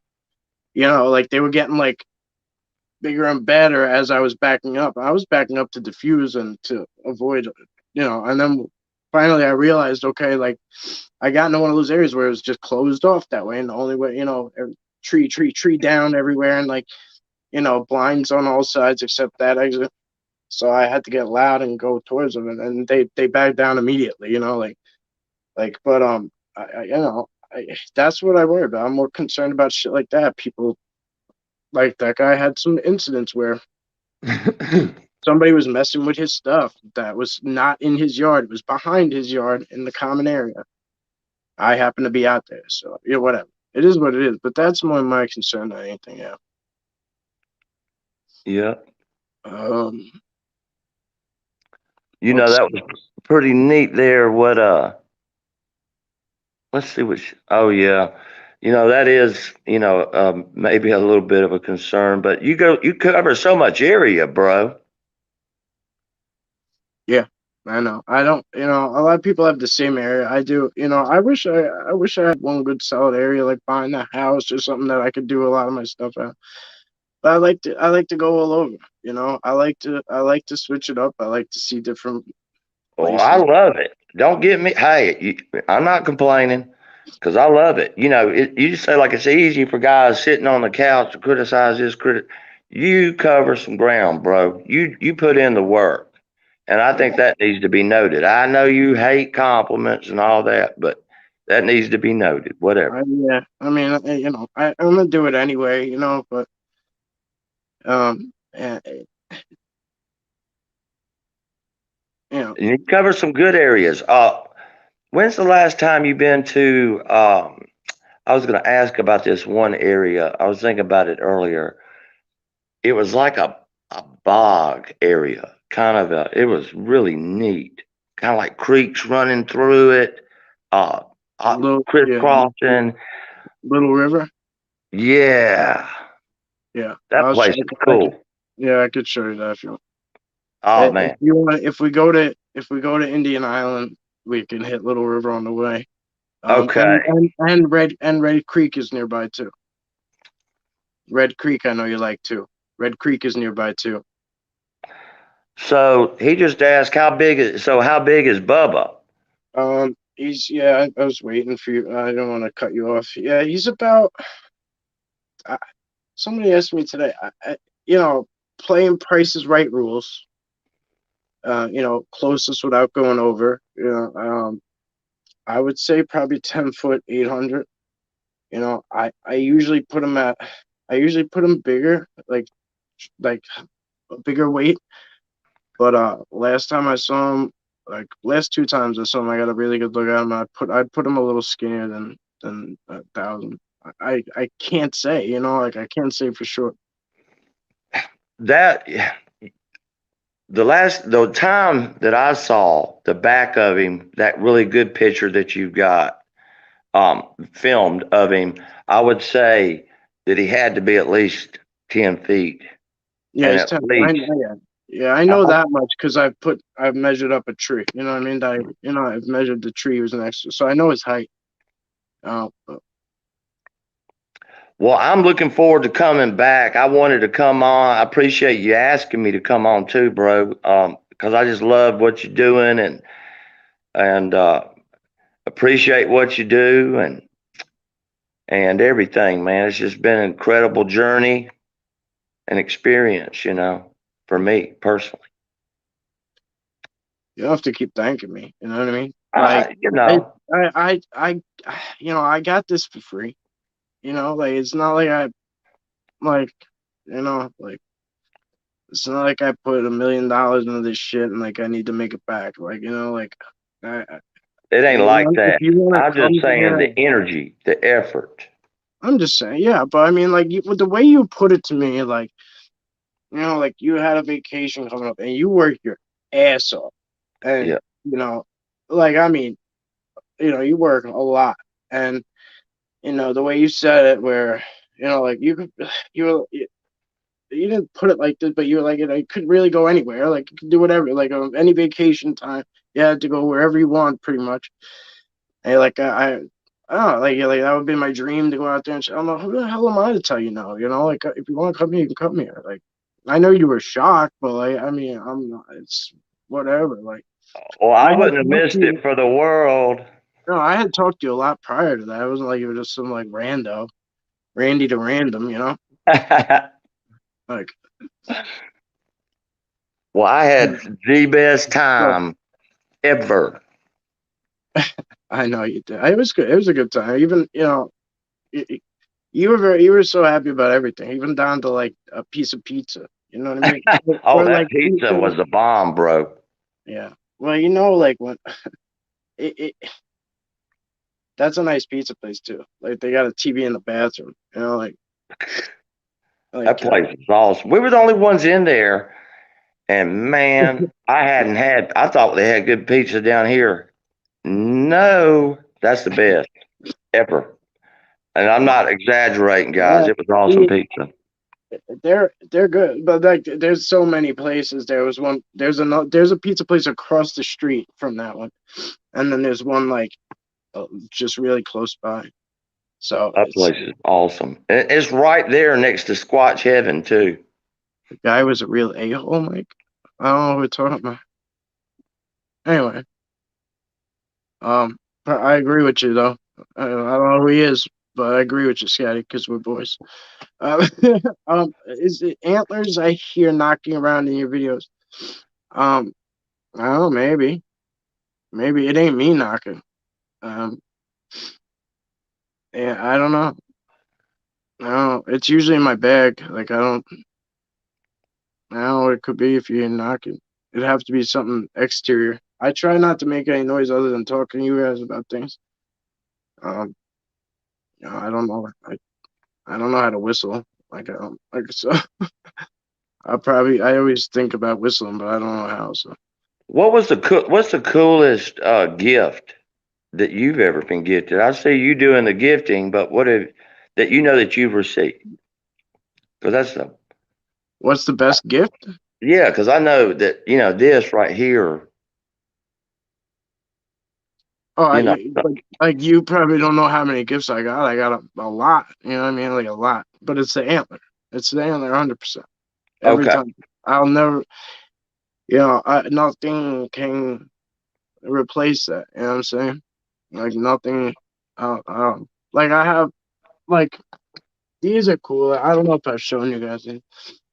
like they were getting like bigger and better as I was backing up. I was backing up to diffuse and to avoid, and then finally I realized, okay, like I got into one of those areas where it was just closed off that way, and the only way, tree down everywhere, and like, blinds on all sides except that exit. So I had to get loud and go towards them, and they backed down immediately, but that's what I worry about. I'm more concerned about shit like that. People like that guy had some incidents where somebody was messing with his stuff that was not in his yard. It was behind his yard in the common area. I happen to be out there, so yeah, whatever. It is what it is. But that's more my concern than anything. Yeah. Yeah. Um. That Let's. was pretty neat there. Let's see oh yeah. That is, maybe a little bit of a concern, but you cover so much area, bro. Yeah. I know. I don't. A lot of people have the same area. I do. I wish I had one good solid area like behind the house or something that I could do a lot of my stuff at. But I like to go all over. I like to switch it up. I like to see different Oh, I places. love it. Don't get me. Hey, I'm not complaining because I love it. You just say like it's easy for guys sitting on the couch to criticize this critic. You cover some ground, bro. You put in the work, and I think that needs to be noted. I know you hate compliments and all that, but that needs to be noted. Whatever. Yeah. I mean, I'm gonna do it anyway. But you know, And you cover some good areas. When's the last time you've been to? I was going to ask about this one area. I was thinking about it earlier. It was like a bog area, it was really neat, kind of like creeks running through it, uh, yeah, crisscrossing. Little River. Yeah, Yeah, that place is I could, cool. yeah, I could show you that if you want. Oh If man. you want, if we go to Indian Island, we can hit Little River on the way. And Okay. Red Creek is nearby too. Red Creek, I know you like too. Red Creek is nearby too. So he just asked how big is Bubba? Yeah, I was waiting for you. I don't want to cut you off. Yeah, he's about. Uh, Somebody asked me today. Playing Price is Right rules. Closest without going over. I would say probably 10 foot, 800. I usually put him at. I usually put him bigger, like a bigger weight. But last time I saw him, like last two times I saw him, I got a really good look at him. I'd put him a little skinnier than 1,000. I can't say, like I can't say for sure. That the time that I saw the back of him, that really good picture that you got filmed of him, I would say that he had to be at least 10 feet, Yeah, and he's at 10. least Yeah, I know that much because I've measured up a tree. You know what I mean? I've measured the tree he was next to, so I know his height. But well, I'm looking forward to coming back. I wanted to come on. I appreciate you asking me to come on too, bro. Because I just love what you're doing and appreciate what you do and everything, man. It's just been an incredible journey and experience, for me personally. you don't have to keep thanking me. You know what I mean? Like I, you I know, I got this for free. Like it's not like I like like It's not like I put $1 million into this shit and like I need to make it back. Like, like It ain't like if that. you want I'm to just come saying there, the energy, the effort. I'm just saying, yeah. But I mean, like, with the way you put it to me, like, like you had a vacation coming up and you worked your ass off, and Yeah. like I mean, you work a lot, and the way you said it, where like you could, you didn't put it like this, but you were like, you could really go anywhere, like you could do whatever, like any vacation time, you had to go wherever you want, pretty much. And like I don't know, like that would be my dream to go out there and shit. I'm like, who the hell am I to tell you no? Like if you want to come here, you can come here. Like I know you were shocked, but like I mean, I'm not. It's whatever. Like Well, I I had wouldn't have talked to missed it you. for the world. No, I had talked to you a lot prior to that. It wasn't like you were just some like Randy to random. Like Well, I had the best so time ever. I know you did. It was good. It was a good time. Even y- you were so happy about everything, even down to like a piece of pizza. You know what I mean? Oh, Or that like pizza pizza. was a bomb, bro. Yeah. Well, like when it that's a nice pizza place too. Like they got a TV in the bathroom. That Like place was awesome. We were the only ones in there, and man, I thought they had good pizza down here. No, that's the best ever. And I'm not exaggerating, guys. yeah, It was awesome see, pizza. they're good, but like there's so many places. There's a pizza place across the street from that one, and then there's one like just really close by. So That place is awesome. And it's right there next to Squatch Heaven, too. the guy was a real a-hole, Mike. I don't know who we're talking about. Anyway, but I agree with you though. I don't know who he is, but I agree with you, Scotty, because we're boys. Uh, is it antlers I hear knocking around in your videos? Um, I don't know, maybe it ain't me knocking. Um, yeah, I don't know. I don't know. It's usually in my bag. Like I don't know what it could be if you ain't knocking. It'd have to be something exterior. I try not to make any noise other than talking to you guys about things. Um, I don't know. I don't know how to whistle. So I always think about whistling, but I don't know how. So What's the coolest gift that you've ever been gifted? I see you doing the gifting, but what have that you know that you've received? Because that's the what's the best gift? yeah. Because I know that this right here. Oh, You know, like you probably don't know how many gifts I got. I got a lot. You know what I mean? Like a lot. But it's the antler. It's the antler, 100%. Every okay, time. I'll never. Nothing can replace that. You know what I'm saying? Like nothing. Like I have like these are cool. I don't know if I've shown you guys.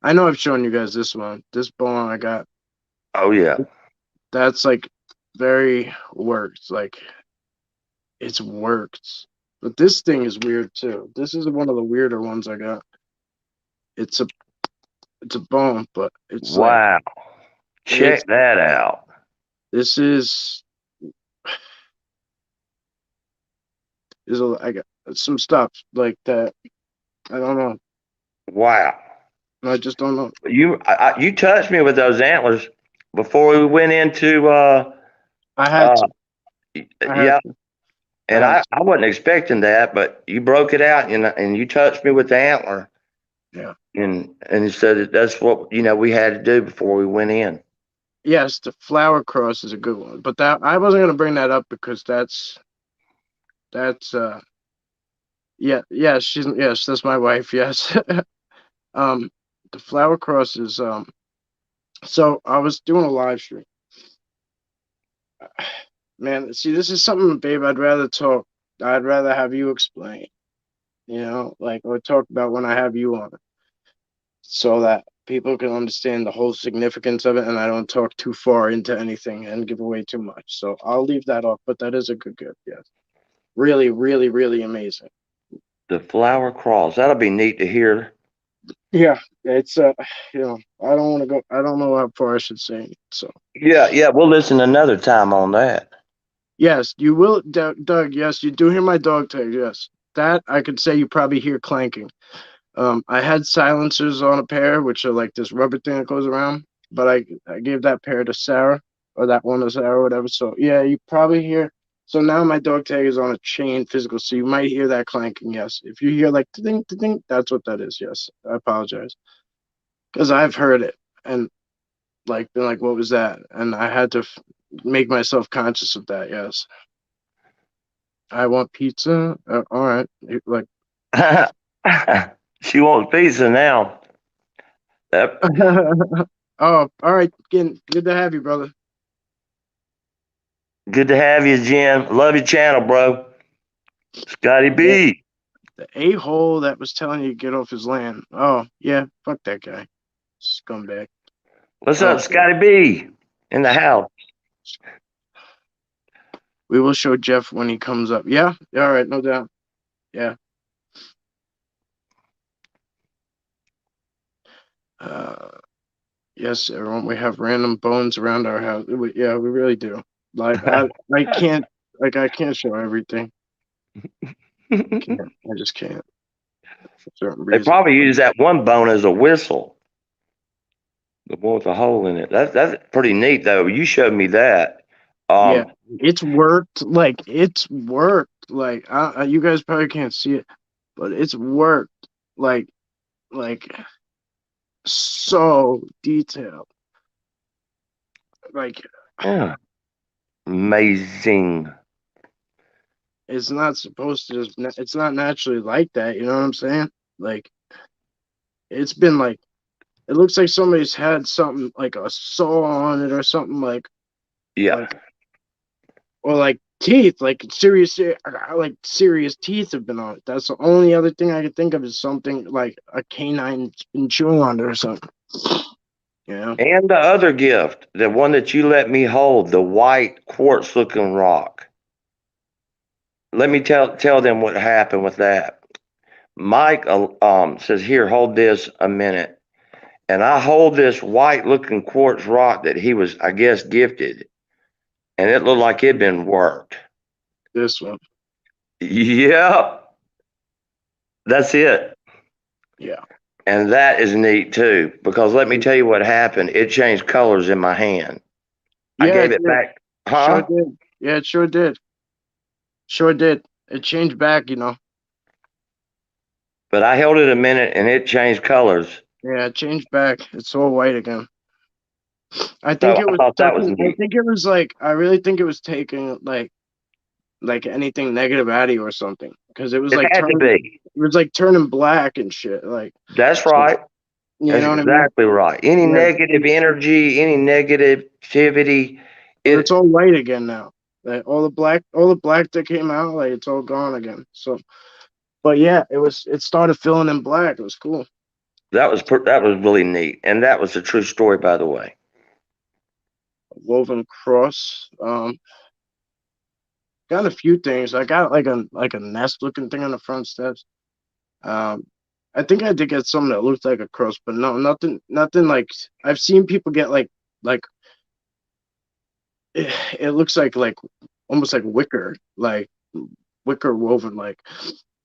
I know I've shown you guys this one. This bone I got. oh yeah, That's like very worked. Like it's worked. But this thing is weird too. This is one of the weirder ones I got. It's a it's a bone, but it's like wow, it's check that out. this is I got some stuff like that. I don't know. Wow, I just don't know. you touched me with those antlers before we went into I had uh to. I had yeah, to. I and had I to. wasn't expecting that, but you broke it out and you touched me with the antler. Yeah. And he said that that's what we had to do before we went in. Yes, the flower cross is a good one, but that I wasn't gonna bring that up because that's yeah, yes, that's my wife. Yes. um, the flower cross is So I was doing a live stream. Man, see, this is something, babe. I'd rather talk. I'd rather have you explain. Like or talk about when I have you on, so that people can understand the whole significance of it, and I don't talk too far into anything and give away too much. So I'll leave that off. But that is a good gift. Yes, really, really, really amazing. The flower cross. That'll be neat to hear. Yeah, it's I don't want to go. I don't know how far I should say. So Yeah, yeah, we'll listen another time on that. yes, you will, Doug. Yes, you do hear my dog tag. Yes, that I could say you probably hear clanking. I had silencers on a pair, which are like this rubber thing that goes around, but I gave that pair to Sarah, or that one to Sarah, or whatever. So yeah, you probably hear. So now my dog tag is on a chain physical, so you might hear that clanking. Yes, if you hear like ding ding, that's what that is. Yes, I apologize because I've heard it and like been like, what was that? And I had to make myself conscious of that. Yes, I want pizza. All right, like. She wants pizza now. Yep. Oh, all right. Again, good to have you, brother. Good to have you, Jim. Love your channel, bro. Scotty Yeah. B. The a-hole that was telling you to get off his land. Oh, yeah, fuck that guy. Scumbag. What's up, Okay. Scotty B? In the house. We will show Jeff when he comes up. Yeah? All right, no doubt. Yeah. Uh, yes, everyone, we have random bones around our house. Yeah, we really do. Like, I can't, I can't show everything. I can't. I just can't for certain They reasons. probably use that one bone as a whistle. The one with the hole in it. That's pretty neat though. You showed me that. Yeah, Um, it's worked. Like, it's worked. Like, you guys probably can't see it, but it's worked. Like, like so detailed. Like yeah. Amazing. it's not supposed to. It's not naturally like that. You know what I'm saying? Like it's been like it looks like somebody's had something like a saw on it or something Yeah. like or like teeth like serious teeth have been on it. That's the only other thing I could think of is something like a canine's been chewing on it or something. You know? And the other gift, the one that you let me hold, the white quartz looking rock. Let me tell them what happened with that. Mike says, "Here, hold this a minute." And I hold this white looking quartz rock that he was, I guess, gifted, and it looked like it'd been worked. This one. Yep, that's it. Yeah. And that is neat too, because let me tell you what happened. It changed colors in my hand. I Yeah, gave it it did. back, Sure huh? did. Yeah, it sure did. Sure did. It changed back, you know. But I held it a minute and it changed colors. Yeah, it changed back. It's all white again. I think So it I was thought that was taking. I neat. think it was like. I really think it was taking like anything negative out of you or something because it was It like had to turning. be. It was like turning black and shit. Like That's so, right. you That's know what I mean? exactly right. Any Yeah, negative energy, any negativity, but it's it all white again now. Like all the black that came out, like it's all gone again. So, but yeah, it was. It started filling in black. It was cool. that was really neat, and that was a true story, by the way. Woven cross. Got a few things. I got like a nest looking thing on the front steps. Um, I think I did get something that looked like a cross, but no, nothing like I've seen people get like it looks like almost like wicker woven, like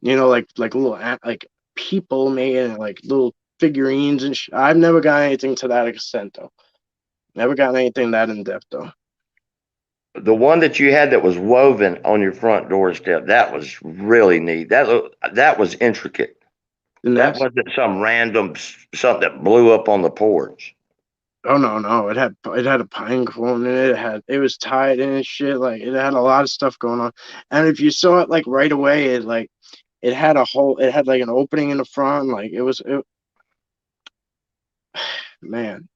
like little like people made and like little figurines and I've never got anything to that extent though. Never got anything that in depth though. The one that you had that was woven on your front doorstep, that was really neat. That was intricate. The That nest? wasn't some random something that blew up on the porch. Oh no, it had a pine cone in it. It was tied in and shit. Like it had a lot of stuff going on. And if you saw it like right away, it had a hole. It had like an opening in the front. Like man,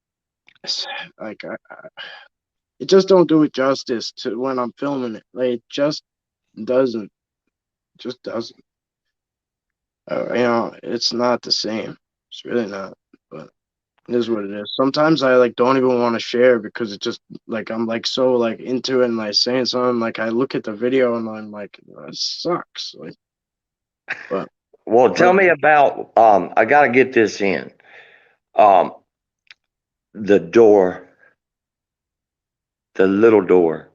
it's, like it just don't do it justice to when I'm filming it. Like it doesn't, just doesn't. It's not the same. It's really not. But it is what it is. Sometimes I like don't even want to share because it just like I'm like so like into it and like saying something like I look at the video and I'm like it sucks. Like, but Well, but tell me about I got to get this in. Um, the door, the little door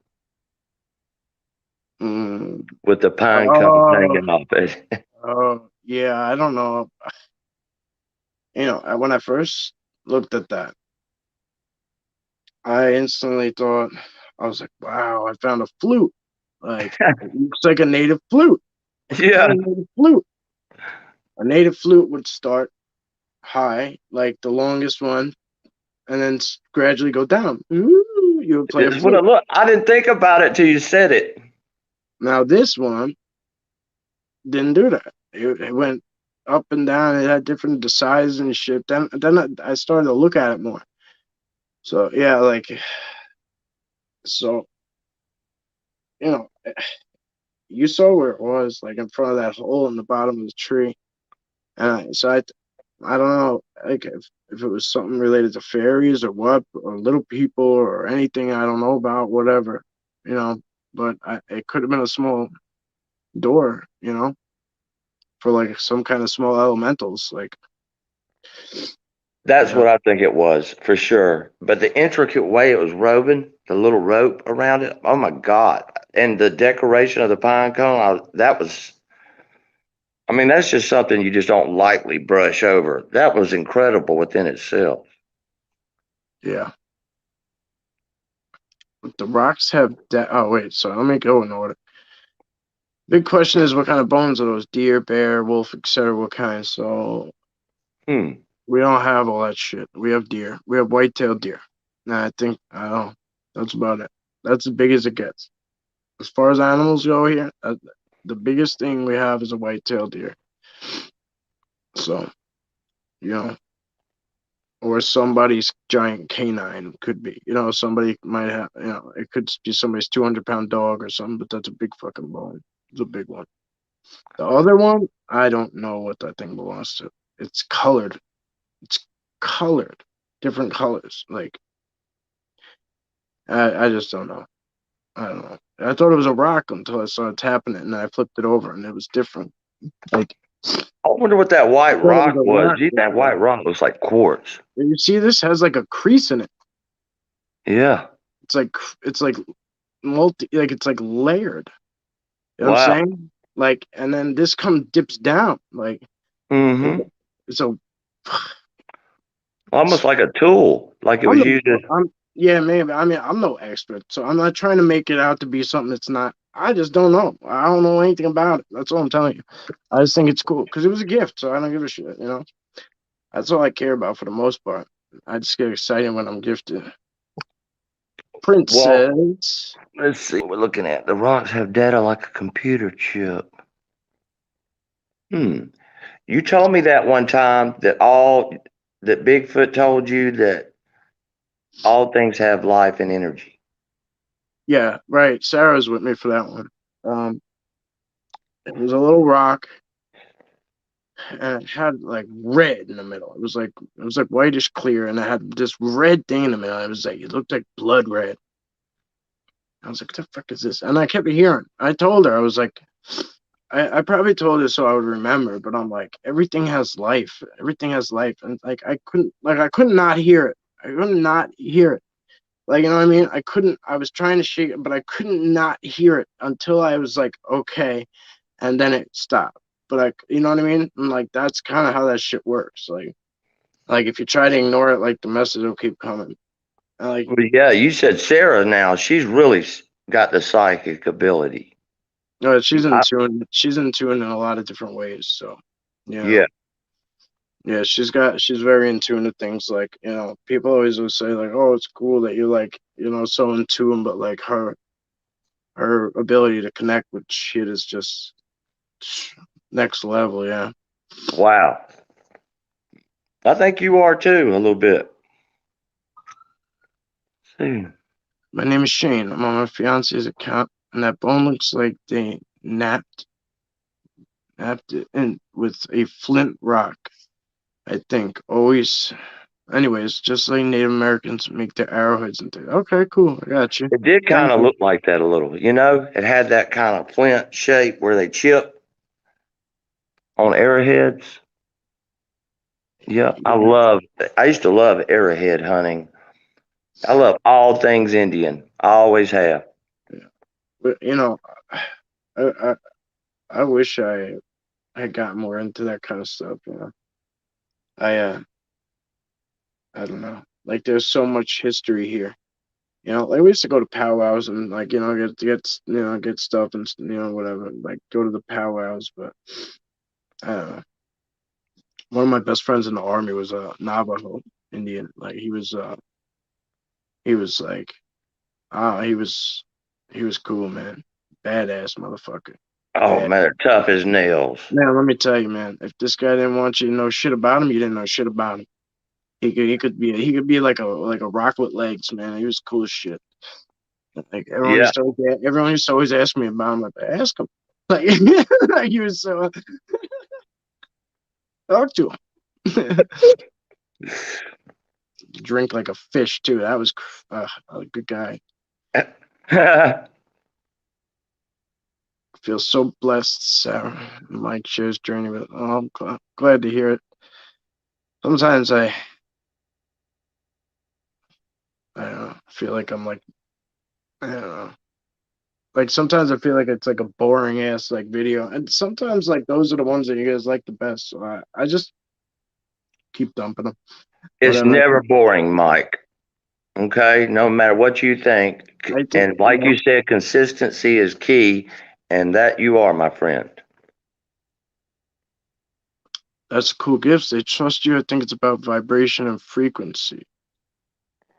Mm, with the pine cones oh, hanging off it. oh, yeah. I don't know. When I first looked at that, I instantly thought, I was like, wow, I found a flute. Like, it looks like a native flute. What kind Yeah, of native flute? A native flute would start high, like the longest one, and then gradually go down. Ooh, you would play a it's what I flute. look. I didn't think about it till you said it. Now, this one didn't do that. It went up and down. It had different sizes and shit. Then I started to look at it more. So, yeah, like, so, you know, you saw where it was, like in front of that hole in the bottom of the tree. I don't know, like if it was something related to fairies or what, or little people or anything I don't know about, whatever, you know. But it could have been a small door, for like some kind of small elementals. Like, That's yeah, what I think it was for sure. But the intricate way it was woven, the little rope around it, oh my God. And the decoration of the pine cone, that was, I mean, that's just something you just don't lightly brush over. That was incredible within itself. yeah. The rocks have oh wait, so let me go in order. Big question is what kind of bones are those? Deer, bear, wolf, etc. What kind? So Hmm. we don't have all that shit. We have deer. We have white-tailed deer. Nah, I don't know. That's about it. That's as big as it gets. As far as animals go here, the biggest thing we have is a white-tailed deer. So, you know, or somebody's giant canine could be. Somebody might have, it could be somebody's 200-pound dog or something, but that's a big fucking bone. It's a big one. The other one, I don't know what that thing belongs to. It's colored. It's colored. Different colors. Like, I just don't know. I don't know. I thought it was a rock until I started tapping it, and I flipped it over, and it was different. Like, I wonder what that I white thought it was rock a was. rock Gee, that before. white rock looks like quartz. And you see, this has like a crease in it. Yeah. It's like like it's like layered. You know what I'm Wow. saying? Like, and then this dips down. Like, it, Mm-hmm. so Almost like a tool, like it I'm was the used as. I'm yeah, maybe. I mean, I'm no expert, so I'm not trying to make it out to be something it's not. I just don't know. I don't know anything about it. That's all I'm telling you. I just think it's cool because it was a gift, so I don't give a shit. That's all I care about for the most part. I just get excited when I'm gifted. Well, Princess. let's see what we're looking at. The rocks have data like a computer chip. Hmm. You told me that one time that Bigfoot told you that all things have life and energy. Yeah, right. Sarah was with me for that one. Um, it was a little rock, and it had like red in the middle. It was like whitish clear, and it had this red thing in the middle. It looked like blood red. I was like, what the fuck is this? And I kept hearing. I told her, I was like, I probably told her so I would remember, but I'm like, everything has life. Everything has life. And like I could not hear it. I could not hear it. Like, you know what I mean? I was trying to shake it, but I couldn't not hear it until I was like, okay, and then it stopped. But you know what I mean? And like that's kind of how that shit works. Like if you try to ignore it, like the message will keep coming. And like, Well, yeah, you said Sarah now. She's really got the psychic ability. no, she's in I, tune. She's in tune in a lot of different ways. So, you yeah. know, yeah, she's very in tune to things. Like, people always will say like, oh, it's cool that you're like, so in tune, but like her ability to connect with shit is just next level. Yeah. Wow. I think you are too, a little bit. See. My name is Shane. I'm on my fiance's account, and that bone looks like they napped it in with a flint rock. I think always. Anyways, just like Native Americans make their arrowheads and things. Okay, cool. I got you. It did kind Thank of you. look like that a little. It had that kind of flint shape where they chip on arrowheads. Yeah, I used to love arrowhead hunting. I love all things Indian. I always have. Yeah. But I, I I wish I had gotten more into that kind of stuff. I I don't know. Like there's so much history here. Like we used to go to powwows and like get stuff and whatever. Like go to the powwows, but I don't know. One of my best friends in the army was a Navajo Indian. Like he was like he was cool, man. Badass motherfucker. Oh Bad. man, they're tough as nails. Man, let me tell you, man. If this guy didn't want you to know shit about him, you didn't know shit about him. He could be like a rock with legs, man. He was cool as shit. Like Yeah, everyone used to always ask me about him. Like, ask him. Like, like he was so talk to him. Drink like a fish too. That was a good guy. I feel so blessed, Sarah. Mike shares journey with. Oh, I'm glad to hear it. Sometimes I don't know, feel like I'm like I don't know. Like sometimes I feel like it's like a boring ass like video, and sometimes like those are the ones that you guys like the best. So I just keep dumping them. But it's then I never think boring, Mike. Okay, no matter what you think, I think and like you said, consistency is key, and that you are, my friend. that's cool gifts. They trust you. I think it's about vibration and frequency.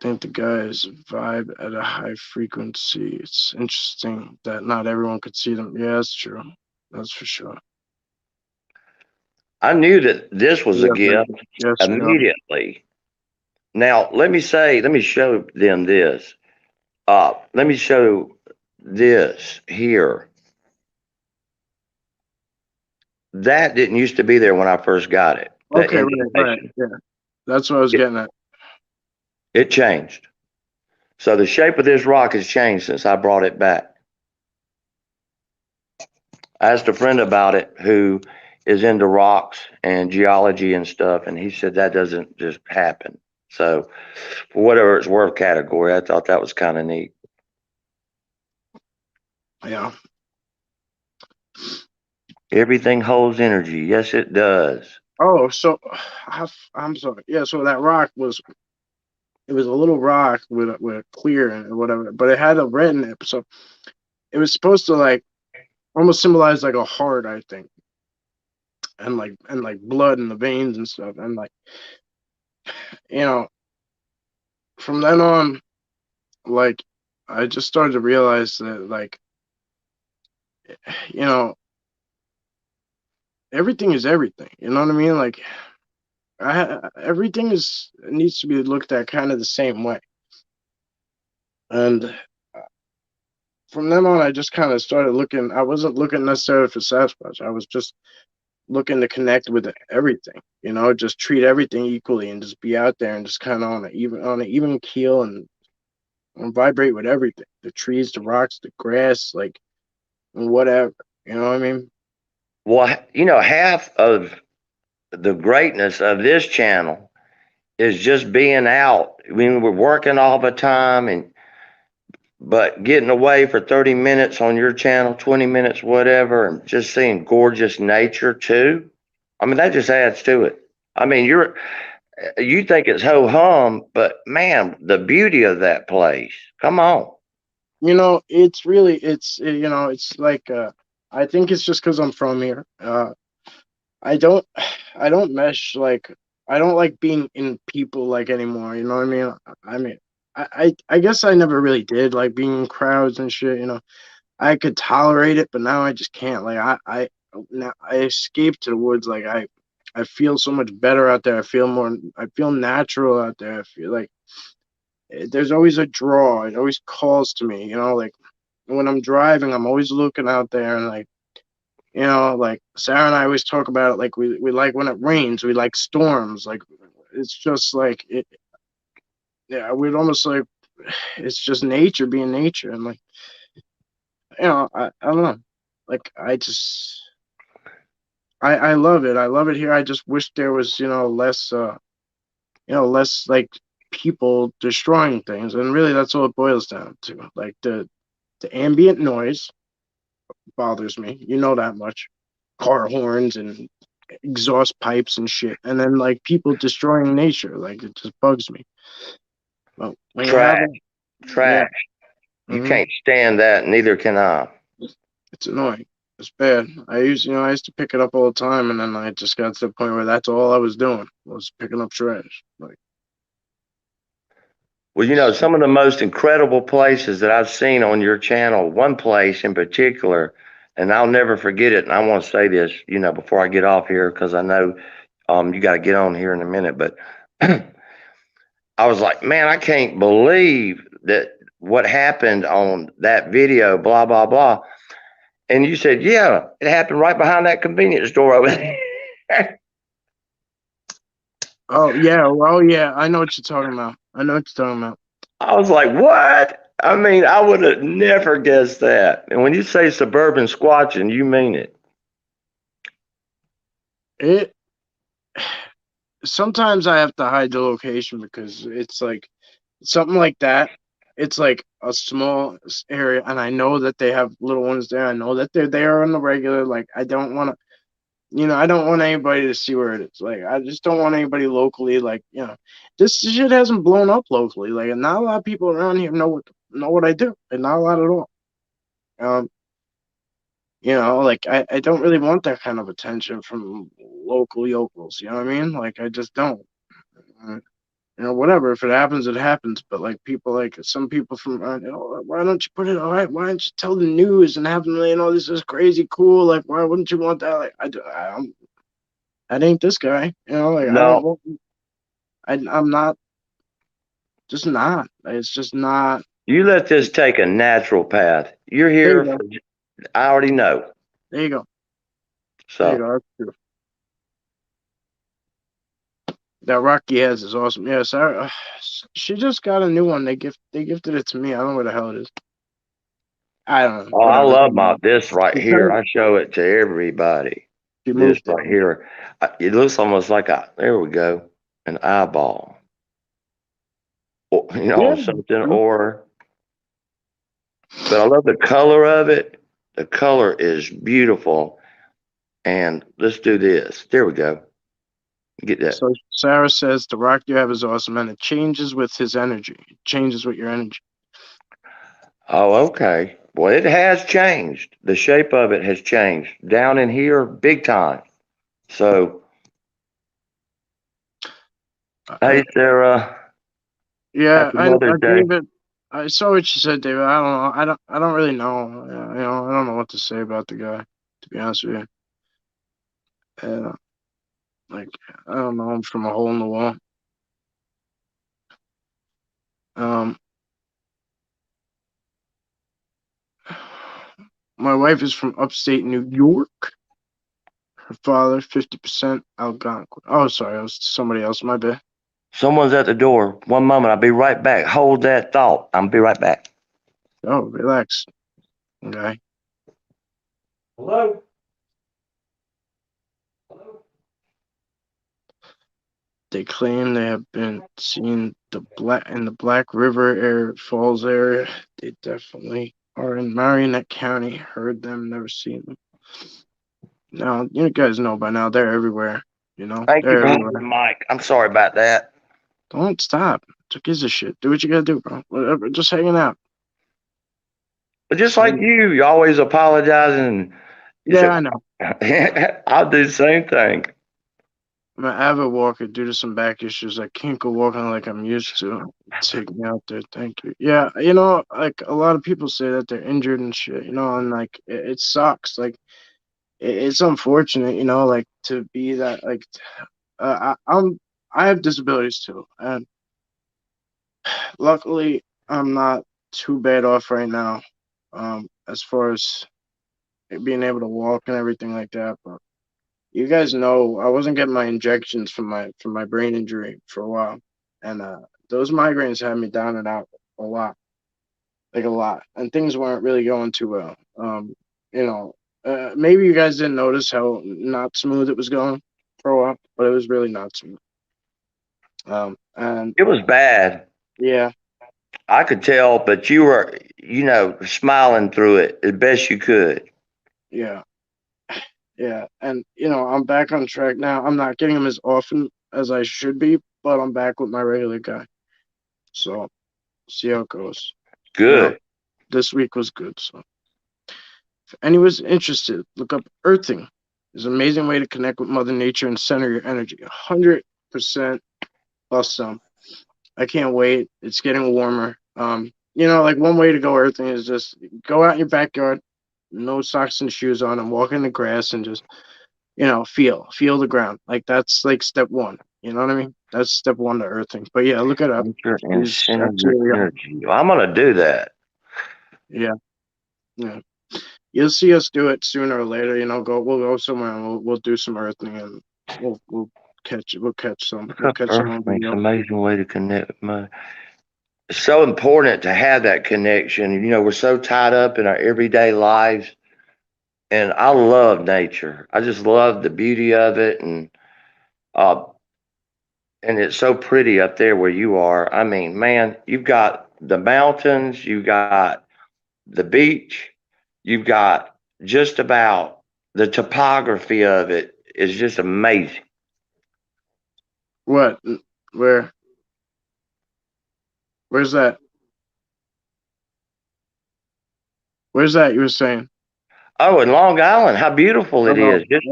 I think the guys vibe at a high frequency. It's interesting that not everyone could see them. Yeah, that's true. That's for sure. I knew that this was a Yeah, but gift yes, we are. immediately. Now, let me show them this. Let me show this here. That didn't used to be there when I first got it. That Okay, right. indentation. Yeah, that's what I was It, getting at. it changed. So the shape of this rock has changed since I brought it back. I asked a friend about it who is into rocks and geology and stuff, and he said that doesn't just happen. So, for whatever it's worth category, I thought that was kind of neat. Yeah. Everything holds energy. Yes, it does. Oh, so I'm sorry. Yeah, so that rock was it was a little rock with a clear and whatever, but it had a red in it. So it was supposed to like almost symbolize like a heart, I think, and like blood in the veins and stuff. And like you know, from then on, like I just started to realize that like you know everything is everything. You know what I mean? Like everything is needs to be looked at kind of the same way. And from then on, I just kind of started looking. I wasn't looking necessarily for Sasquatch. I was just looking to connect with everything. Just treat everything equally and just be out there and just kind of on an even keel and vibrate with everything. The trees, the rocks, the grass, like whatever. You know what I mean? Well, half of the greatness of this channel is just being out. I mean, we're working all the time, but getting away for 30 minutes on your channel, 20 minutes, whatever, and just seeing gorgeous nature too. I mean, that just adds to it. I mean, you think it's ho hum, but man, the beauty of that place. Come on. It's really it's like I think it's just because I'm from here. I don't I don't mesh like I don't like being in people like anymore. You know what I mean? I guess I never really did like being in crowds and shit. I could tolerate it, but now I just can't. Like now I escape to the woods. Like I feel so much better out there. I feel natural out there. I feel like there's always a draw. It always calls to me. Like when I'm driving, I'm always looking out there and like like Sarah and I always talk about it. Like we like when it rains. We like storms. Like it's just like it. Yeah, we'd almost like it's just nature being nature and like I don't know. Like I love it. I love it here. I just wish there was, less less like people destroying things. And really that's all it boils down to. Like the ambient noise bothers me. You know that much. Car horns and exhaust pipes and shit. And then like people destroying nature. Like it just bugs me. Well, when you have Trash, it, yeah. trash. You hmm can't stand that. Neither can I. It's annoying. It's bad. I used to pick it up all the time, and then I just got to the point where that's all I was doing was picking up trash. Like, Well, some of the most incredible places that I've seen on your channel, one place in particular, and I'll never forget it. And I want to say this, before I get off here, because I know you got to get on here in a minute. But I was like, man, I can't believe that what happened on that video, blah, blah, blah. And you said, yeah, it happened right behind that convenience store over there. oh yeah, oh yeah, I know what you're talking about. I know what you're talking about. I was like, what? I mean, I would have never guessed that. And when you say suburban squatching, you mean it. It Sometimes I have to hide the location because it's like something like that. It's like a small area, and I know that they have little ones there. I know that they're there on the regular. Like I don't want to. I don't want anybody to see where it is. Like, I just don't want anybody locally. Like, this shit hasn't blown up locally. Like, and not a lot of people around here know what I do, and not a lot at all. Um, like I don't really want that kind of attention from local yokels. You know what I mean? Like, I just don't. Uh, whatever. If it happens, it happens. But like people, like some people from, why don't you put it? All right, why don't you tell the news and have them? This is crazy cool. Like, why wouldn't you want that? Like, I'm that ain't this guy. Like I don't No, want. I'm not just not. It's just not. you let this take a natural path. You're There you here go. for, I already know. There you go. There you So, go. That's true. That Rocky has is awesome. Yeah, Sarah. She just got a new one. They gifted it to me. I don't know where the hell it is. I don't know. oh, I Whatever. love this right She here. turned. I show it to everybody. She This moved it. right here. It looks almost like there we go, an eyeball. Or, Yeah. something, but I love the color of it. The color is beautiful. And let's do this. There we go. Get that. So Sarah says the rock you have is awesome, and it changes with his energy. It changes with your energy. Oh, okay. Well, it has changed. The shape of it has changed down in here big time. So, I hey, Sarah, Yeah, happy Mother's Day. David. I saw what you said, David. I don't know. I don't really know. I don't know what to say about the guy. To be honest with you, uh, like I don't know him from a hole in the wall. Um, my wife is from upstate New York. Her father, 50% Algonquin. Oh, sorry, I was somebody else. My bad. Someone's at the door. One moment. I'll be right back. Hold that thought. I'll be right back. Oh, relax, guy. Hello? They claim they have been seen in the Black River area, Falls area. They definitely are in Marionette County. Heard them, never seen them. Now, you guys know by now they're everywhere. Thank you They're for holding the everywhere. mic. I'm sorry about that. Don't stop. Who gives a shit? Do what you gotta do, bro. Whatever. Just hanging out. But just Just like hanging. you always apologizing. You Yeah, said, I know. I'll do the same thing. I'm an avid walker due to some back issues. I can't go walking like I'm used to. Take me out there. Thank you. Yeah, like a lot of people say that they're injured and shit, and like it sucks. Like it's unfortunate, like to be that like I have disabilities too, and luckily I'm not too bad off right now, as far as being able to walk and everything like that. But you guys know I wasn't getting my injections from my brain injury for a while, and those migraines had me down and out a lot, like a lot, and things weren't really going too well. You know. Maybe you guys didn't notice how not smooth it was going for a while, but it was really not smooth. And It was bad. yeah, I could tell, but you were, smiling through it as best you could. yeah, yeah. And I'm back on track now. I'm not getting them as often as I should be, but I'm back with my regular guy. So see how it goes. You know, Good. this week was good. So if anyone's interested, look up earthing. It's an amazing way to connect with Mother Nature and center your energy. 100% plus some. I can't wait. It's getting warmer. Like one way to go earthing is just go out in your backyard, no socks and shoes on, and walk in the grass and just, feel the ground. Like that's like step one. You know what I mean? That's step one to earthing. But yeah, look it up. Enter and It's center your absolutely awesome. energy. I'm gonna do that. Yeah, yeah. You'll see us do it sooner or later. We'll go somewhere and we'll do some earthing and we'll catch some Look up Earth on makes video. amazing way to connect with my. It's so important to have that connection. We're so tied up in our everyday lives, and I love nature. I just love the beauty of it, uh, and it's so pretty up there where you are. I mean, man, you've got the mountains, you've got the beach, you've got just about the topography of it is just amazing. What? Where? Where's that? Where's that? You were saying? Oh, and Long Island, how beautiful it Oh, is. Just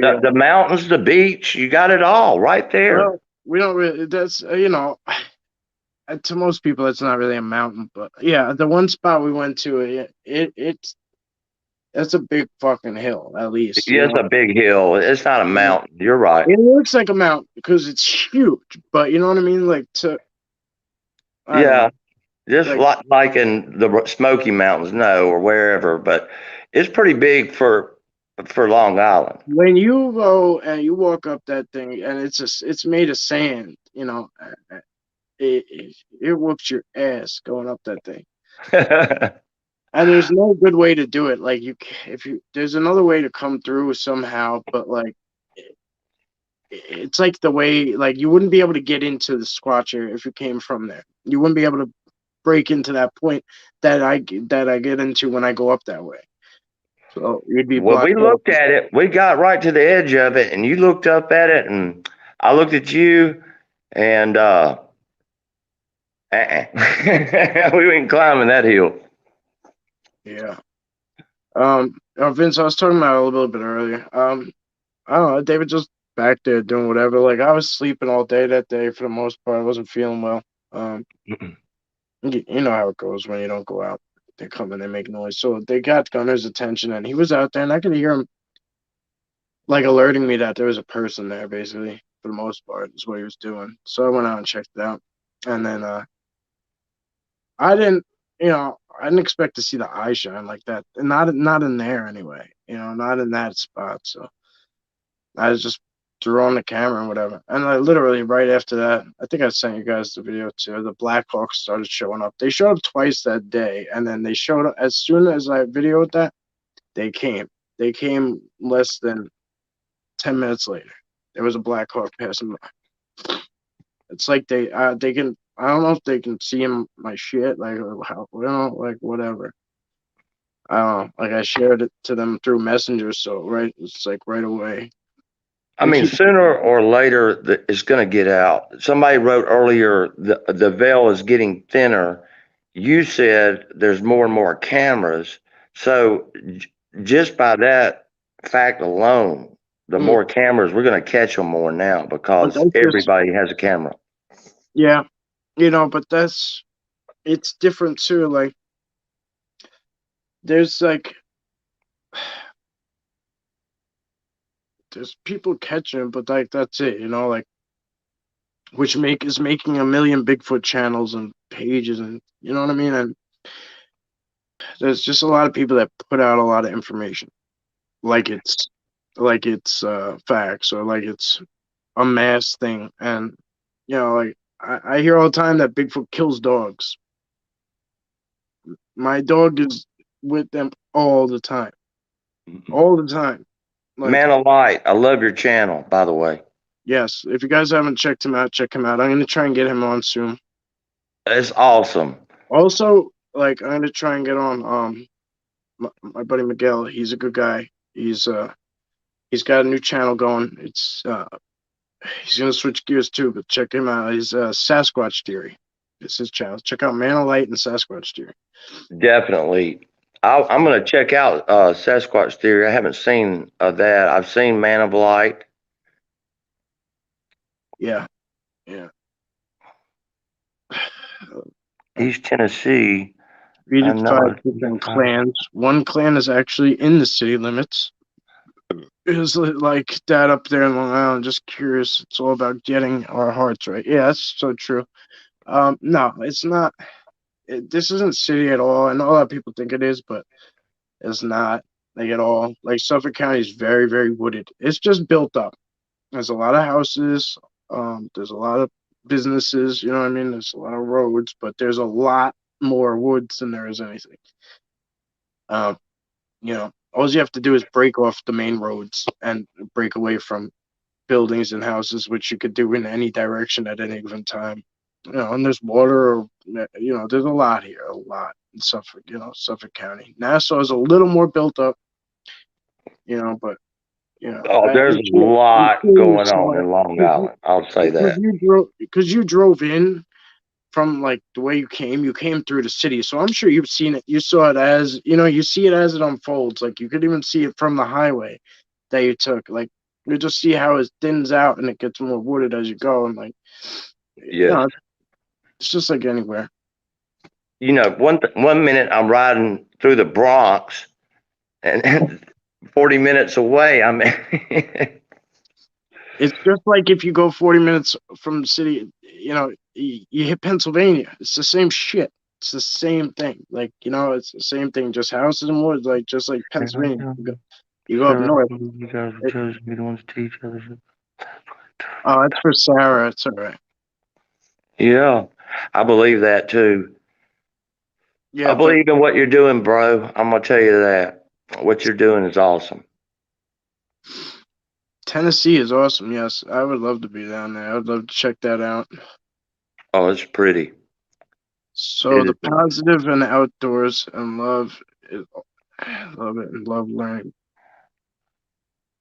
yeah. the mountains, the beach, you got it all right there. Well, we don't really. That's to most people, it's not really a mountain, but yeah, the one spot we went to, it's a big fucking hill, at least. Yeah, it's a big hill. It's not a mountain. You're right. It looks like a mountain because it's huge, but you know what I mean. I don't Yeah, know, just like like in the Smoky Mountains, no, or wherever, but it's pretty big for Long Island. when you go and you walk up that thing, and it's made of sand. It whoops your ass going up that thing. And there's no good way to do it. Like if you there's another way to come through somehow, but like it's like the way like you wouldn't be able to get into the Squatcher if you came from there. You wouldn't be able to break into that point that I get into when I go up that way. So you'd be Well, we blocked off. looked at it. We got right to the edge of it, and you looked up at it, and I looked at you, and we went climbing that hill. Yeah. Vince, I was talking about it a little bit earlier. I don't know. David just back there doing whatever. Like I was sleeping all day that day for the most part. I wasn't feeling well. Um, you know how it goes when you don't go out. They come and they make noise. So they got Gunner's attention, and he was out there, and I could hear him like alerting me that there was a person there. Basically, for the most part, is what he was doing. So I went out and checked it out, and then I didn't, I didn't expect to see the eye shine like that, and not in there anyway. Not in that spot. So I was just threw on the camera and whatever. And I literally right after that, I think I sent you guys the video too. The Blackhawks started showing up. They showed up twice that day, and then they showed up as soon as I videoed that. They came. They came less than 10 minutes later. There was a Blackhawk passing by. It's like they can. I don't know if they can see my shit like or how like whatever. I don't know. Like I shared it to them through Messenger, so right, it's like right away. I They mean, keep sooner or later, it's going to get out. Somebody wrote earlier, the veil is getting thinner. You said there's more and more cameras. So just by that fact alone, the mm, more cameras, we're going to catch them more now but because that's just everybody has a camera. yeah, but it's different too. Like there's like there's people catching, but like that's it. Like which is making a million Bigfoot channels and pages, and you know what I mean. And there's just a lot of people that put out a lot of information, like it's facts or like it's a mass thing. And like I hear all the time that Bigfoot kills dogs. My dog is with them all the time. all the time. Like, Man of Light, I love your channel, by the way. yes, if you guys haven't checked him out, check him out. I'm gonna try and get him on soon. It's awesome. Also, like, I'm gonna try and get on my buddy Miguel. He's a good guy. He's got a new channel going. He's gonna switch gears too, but check him out. He's Sasquatch Theory. It's his channel. Check out Man of Light and Sasquatch Theory. Definitely. I'm going to check out Sasquatch Theory. I haven't seen that. I've seen Man of Light. Yeah, yeah. East Tennessee. I Defeated know 5 it's different clans. One clan is actually in the city limits. Is like that up there in Long Island. Just curious. It's all about getting our hearts right. Yeah, that's so true. No, it's not. This isn't city at all. And a lot of people think it is, but it's not like at all. Like Suffolk County is very, very wooded. It's just built up. There's a lot of houses. There's a lot of businesses. You know what I mean? There's a lot of roads, but there's a lot more woods than there is anything. Um, all you have to do is break off the main roads and break away from buildings and houses, which you could do in any direction at any given time. And there's water, there's a lot here, a lot in Suffolk, Suffolk County. Nassau is a little more built up, but Oh, there's I'm a sure, lot you going saw on it in Long Island. I'll say that. because you drove in from like the way you came through the city. So I'm sure you've seen it. You saw it as you see it as it unfolds. Like you could even see it from the highway that you took. Like you just see how it thins out and it gets more wooded as you go. And like Yes. it's just like anywhere. One minute I'm riding through the Bronx, and 40 minutes away, I'm It's just like if you go 40 minutes from the city, you hit Pennsylvania. It's the same shit. It's the same thing. Like, it's the same thing, just houses and woods, like just like Pennsylvania. You go up Sarah, north. you guys have It, chosen to be the ones to teach others. oh, it's for Sarah. It's all right. Yeah, I believe that too. I Yeah, but believe in what you're doing, bro. I'm gonna tell you that. What you're doing is awesome. Tennessee is awesome. Yes, I would love to be down there. I would love to check that out. Oh, it's pretty. So It the is. positive and outdoors and love, love it and love learning.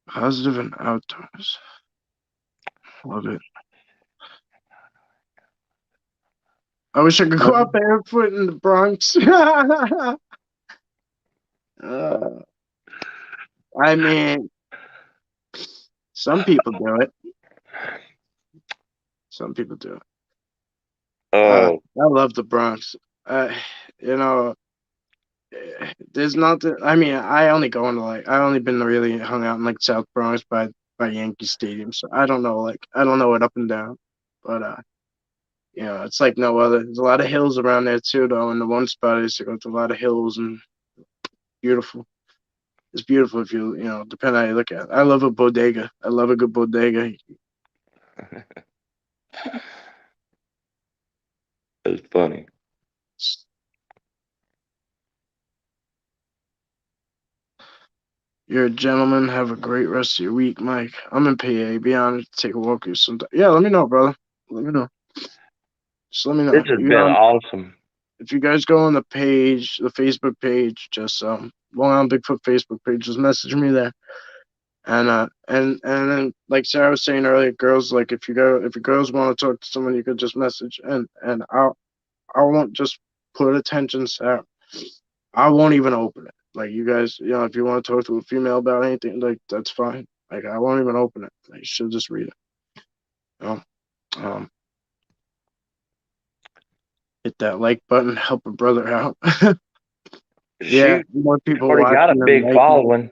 Positive and outdoors, love it. I wish I could go out barefoot in the Bronx. uh, I mean, some people do it. Some people do it. Oh, I love the Bronx. Uh, you know, there's nothing. I mean, I only been really hung out in like South Bronx by Yankee Stadium, so I don't know. Like, I don't know it up and down, but it's like no other. There's a lot of hills around there too, though. And the one spot I used to go to a lot of hills and beautiful. It's beautiful if depending how you look at it. I love a bodega. I love a good bodega. it's funny. You're a gentleman. Have a great rest of your week, Mike. I'm in PA. Be honest. Take a walk with you sometime. Yeah, let me know, brother. Let me know. Just let me This know. has been awesome. If you guys go on the page, the Facebook page, just Long Island Bigfoot Facebook page, just message me there. And then like Sarah was saying earlier, girls, like if your girls want to talk to someone, you could just message and I won't just put attention, Sarah. I won't even open it. Like you guys, if you want to talk to a female about anything, like that's fine. Like I won't even open it. Like, she'll just read it. You know? Um, hit that like button, help a brother out. Yeah, She more people already got a watching and big liking. following.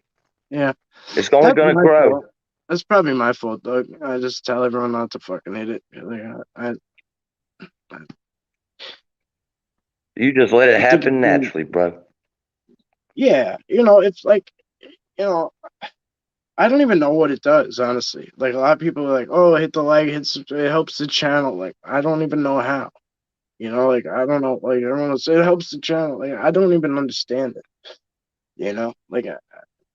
Yeah, It's only that's going to my grow. fault. That's probably my fault, though. I just tell everyone not to fucking hit it. Like, You just let it I think it's happen really, naturally, bro. yeah. It's like, you know, I don't even know what it does, honestly. Like a lot of people are like, "Oh, hit the like, it helps the channel." Like I don't even know how. Like I don't know. Like everyone will say it helps the channel. Like I don't even understand it. Like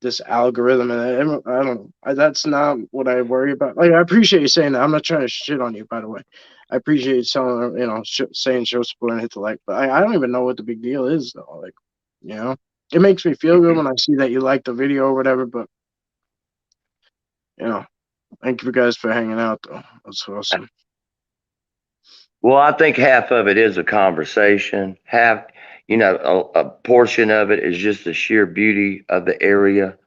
this algorithm, and I don't know. That's not what I worry about. Like, I appreciate you saying that. I'm not trying to shit on you, by the way. I appreciate you telling, saying show support and hit the like, but I don't even know what the big deal is though. Like, you know, it makes me feel good when I see that you like the video or whatever. But you know, thank you guys for hanging out though. That's awesome. Well, I think half of it is a conversation. Half, a portion of it is just the sheer beauty of the area.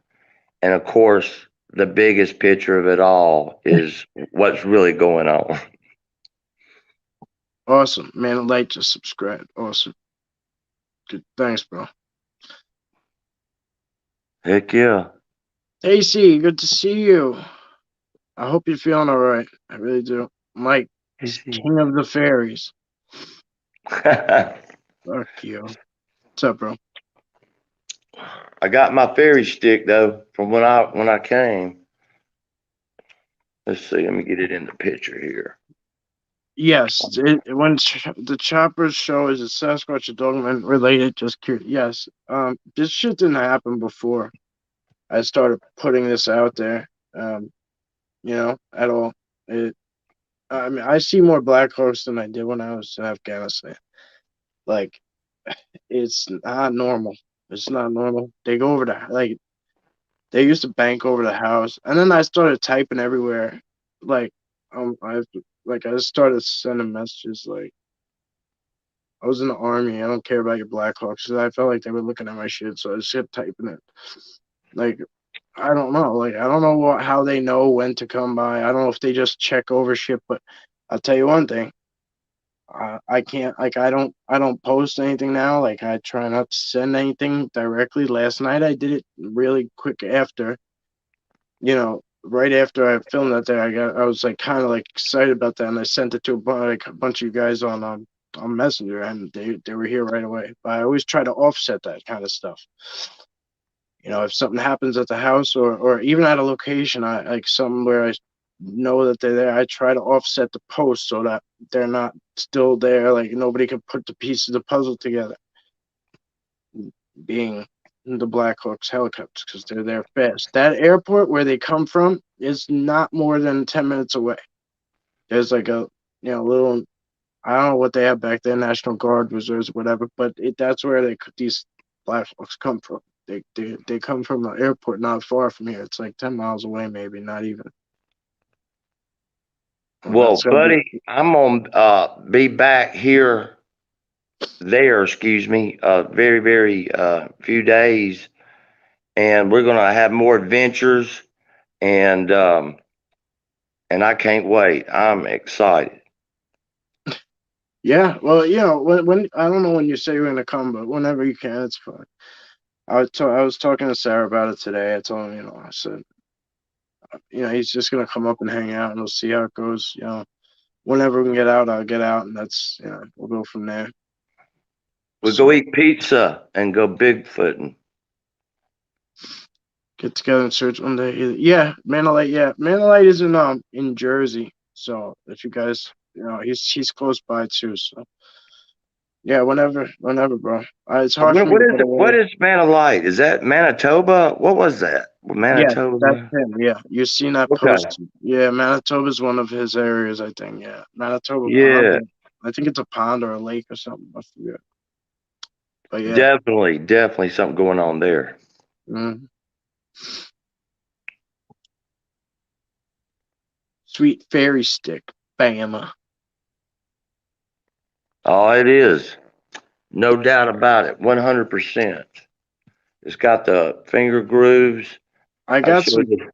And of course, the biggest picture of it all is what's really going on. Awesome, man. Like, just subscribe. Awesome. Good. Thanks, bro. Heck yeah. AC, good to see you. I hope you're feeling all right. I really do. Mike, king of the fairies. Fuck you. What's up, bro? I got my fairy stick though from when I came. Let's see. Let me get it in the picture here. Yes, when the Choppers show is a Sasquatch or Dogman related, just curious. Yes, this shit didn't happen before I started putting this out there. At all. It. I mean, I see more Black Hawks than I did when I was in Afghanistan. Like, it's not normal. It's not normal. They go over they used to bank over the house, and then I started typing everywhere. Like, I just started sending messages like, I was in the army. I don't care about your Blackhawks. I felt like they were looking at my shit, so I just kept typing it. Like, I don't know. Like, I don't know how they know when to come by. I don't know if they just check over shit. But I'll tell you one thing. I can't. Like, I don't post anything now. Like, I try not to send anything directly. Last night I did it really quick after. Right after I filmed that day, I was like kind of like excited about that, and I sent it to a bunch of you guys on Messenger, and they were here right away. But I always try to offset that kind of stuff. If something happens at the house or even at a location, I like something where I know that they're there, I try to offset the post so that they're not still there. Like, nobody can put the pieces of the puzzle together. Being the Blackhawks helicopters, because they're there fast. That airport where they come from is not more than 10 minutes away. There's like a little, I don't know what they have back there, National Guard reserves, whatever, but that's where these Blackhawks come from. They come from the airport not far from here. It's like 10 miles away, maybe, not even. Well, Well, that's gonna be. buddy, I'm gonna be back here there, excuse me, very, very few days, and we're gonna have more adventures, and and I can't wait. I'm excited. Yeah, well, when I don't know when you say you're gonna come, but whenever you can, it's fine. I was talking to Sarah about it today. I told him, I said, he's just gonna come up and hang out, and we'll see how it goes. Whenever we can get out, I'll get out, and that's we'll go from there. We'll go So eat pizza and go Bigfooting. get together and search one day. Yeah, Manolite. Yeah, Manolite is in Jersey. So if you guys, he's close by too. So yeah, whenever, bro. It's hard for me What to is get it? What away. is Manalite? Is that Manitoba? What was that? Yeah, that's Manitoba. him. Yeah, you've seen that Okay. post. Yeah, Manitoba's one of his areas, I think. Yeah, Manitoba Pond. Yeah, I think it's a pond or a lake or something. I forget. But yeah. definitely, definitely something going on there. Mm. Sweet fairy stick, Bamma. Oh, it is. No doubt about it. 100%. It's got the finger grooves. I I got showed some. you.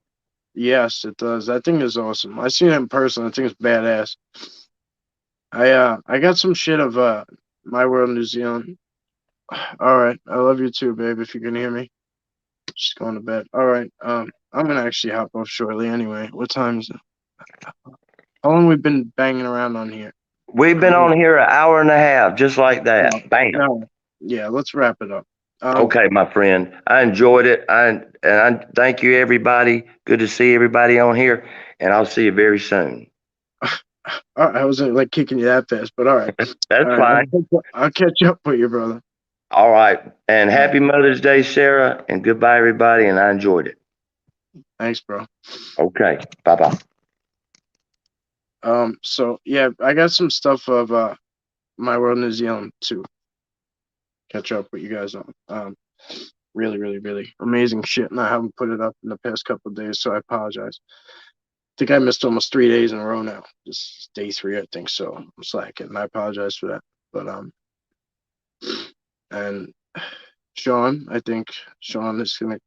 Yes, it does. That thing is awesome. I seen it in person. I think it's badass. I got some shit of My World New Zealand. All right, I love you too, babe. If you can hear me, just going to bed. All right, I'm gonna actually hop off shortly. Anyway, what time is it? How long we been banging around on here? We've been on here an hour and a half, just like No, that. Bam. no. Yeah, let's wrap it up. Okay, my friend. I enjoyed it. I thank you, everybody. Good to see everybody on here, and I'll see you very soon. I wasn't like kicking you that fast, but all right, That's all right. fine. I'll catch up with you, brother. All right. And All right. happy Mother's Day, Sarah, and goodbye, everybody. And I enjoyed it. Thanks, bro. Okay. Bye bye. So yeah, I got some stuff of My World New Zealand to catch up with you guys on. Really, really, really amazing shit, and I haven't put it up in the past couple of days, so I apologize. I think I missed almost 3 days in a row now. This is day three, I think, so I'm slacking, and I apologize for that. But and Sean, I think Sean is gonna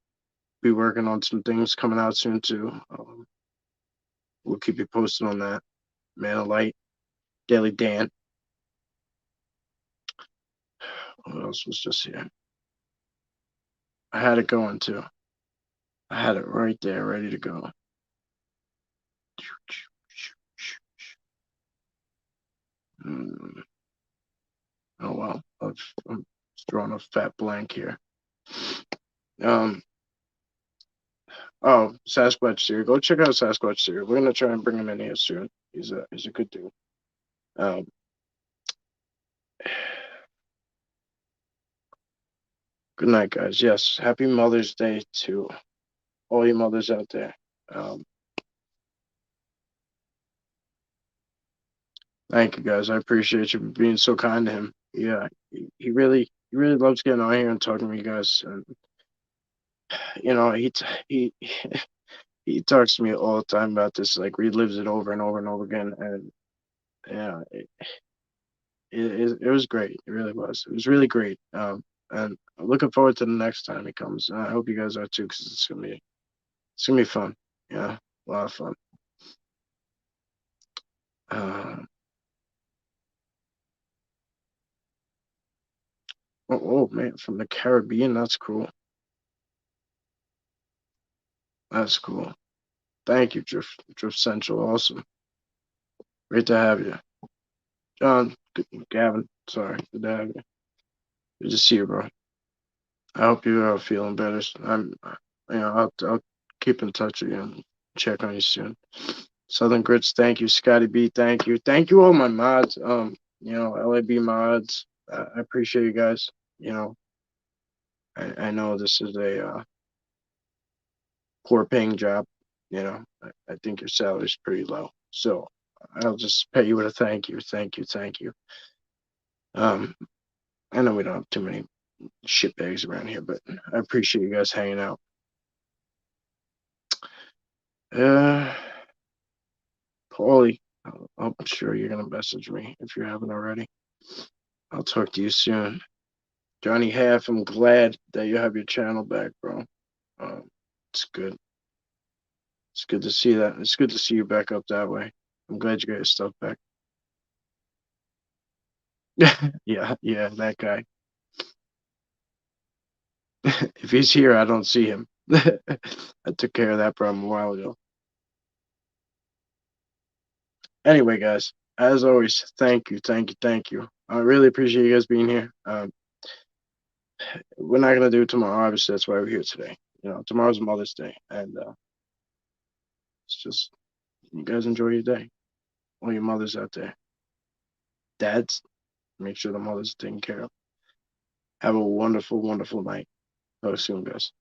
be working on some things coming out soon too. We'll keep you posted on that. Man of Light, Daily Dan. What else was just here? I had it going too. I had it right there, ready to go. Mm, oh well, I'm drawing a fat blank here. Um. Oh, Sasquatch Series. Go check out Sasquatch Series. We're gonna try and bring him in here soon. He's a good dude. Um. Good night, guys. Yes, happy Mother's Day to all you mothers out there. Um. Thank you, guys. I appreciate you being so kind to him. Yeah, he really loves getting on here and talking to you guys. And he he talks to me all the time about this, like relives it over and over and over again. And yeah, it was great. It really was. It was really great. And I'm looking forward to the next time he comes. And I hope you guys are too, because it's gonna be fun. Yeah, a lot of fun. Uh, oh man, from the Caribbean. That's cool. That's cool. Thank you, Drift Central. Awesome. Great to have you, John. Gavin. Sorry, good to have you. Good to see you, bro. I hope you are feeling better. I'll keep in touch with you and check on you soon. Southern Grits, thank you. Scotty B, thank you all my mods. LAB mods. I appreciate you guys. You know, I know this is a poor paying job. I think your salary is pretty low, so I'll just pay you with a thank you. Um, I know we don't have too many shitbags around here, but I appreciate you guys hanging out. Uh, Paulie, I'm sure you're gonna message me if you haven't already. I'll talk to you soon. Johnny Half, I'm glad that you have your channel back, bro. Um, it's good. It's good to see that. It's good to see you back up that way. I'm glad you got your stuff back. Yeah, that guy. If he's here, I don't see him. I took care of that problem a while ago. Anyway, guys, as always, thank you. I really appreciate you guys being here. We're not gonna do it tomorrow, obviously. That's why we're here today. Tomorrow's Mother's Day, and it's just you guys enjoy your day. All your mothers out there, dads, make sure the mothers are taken care of. Have a wonderful, wonderful night. Talk soon, guys.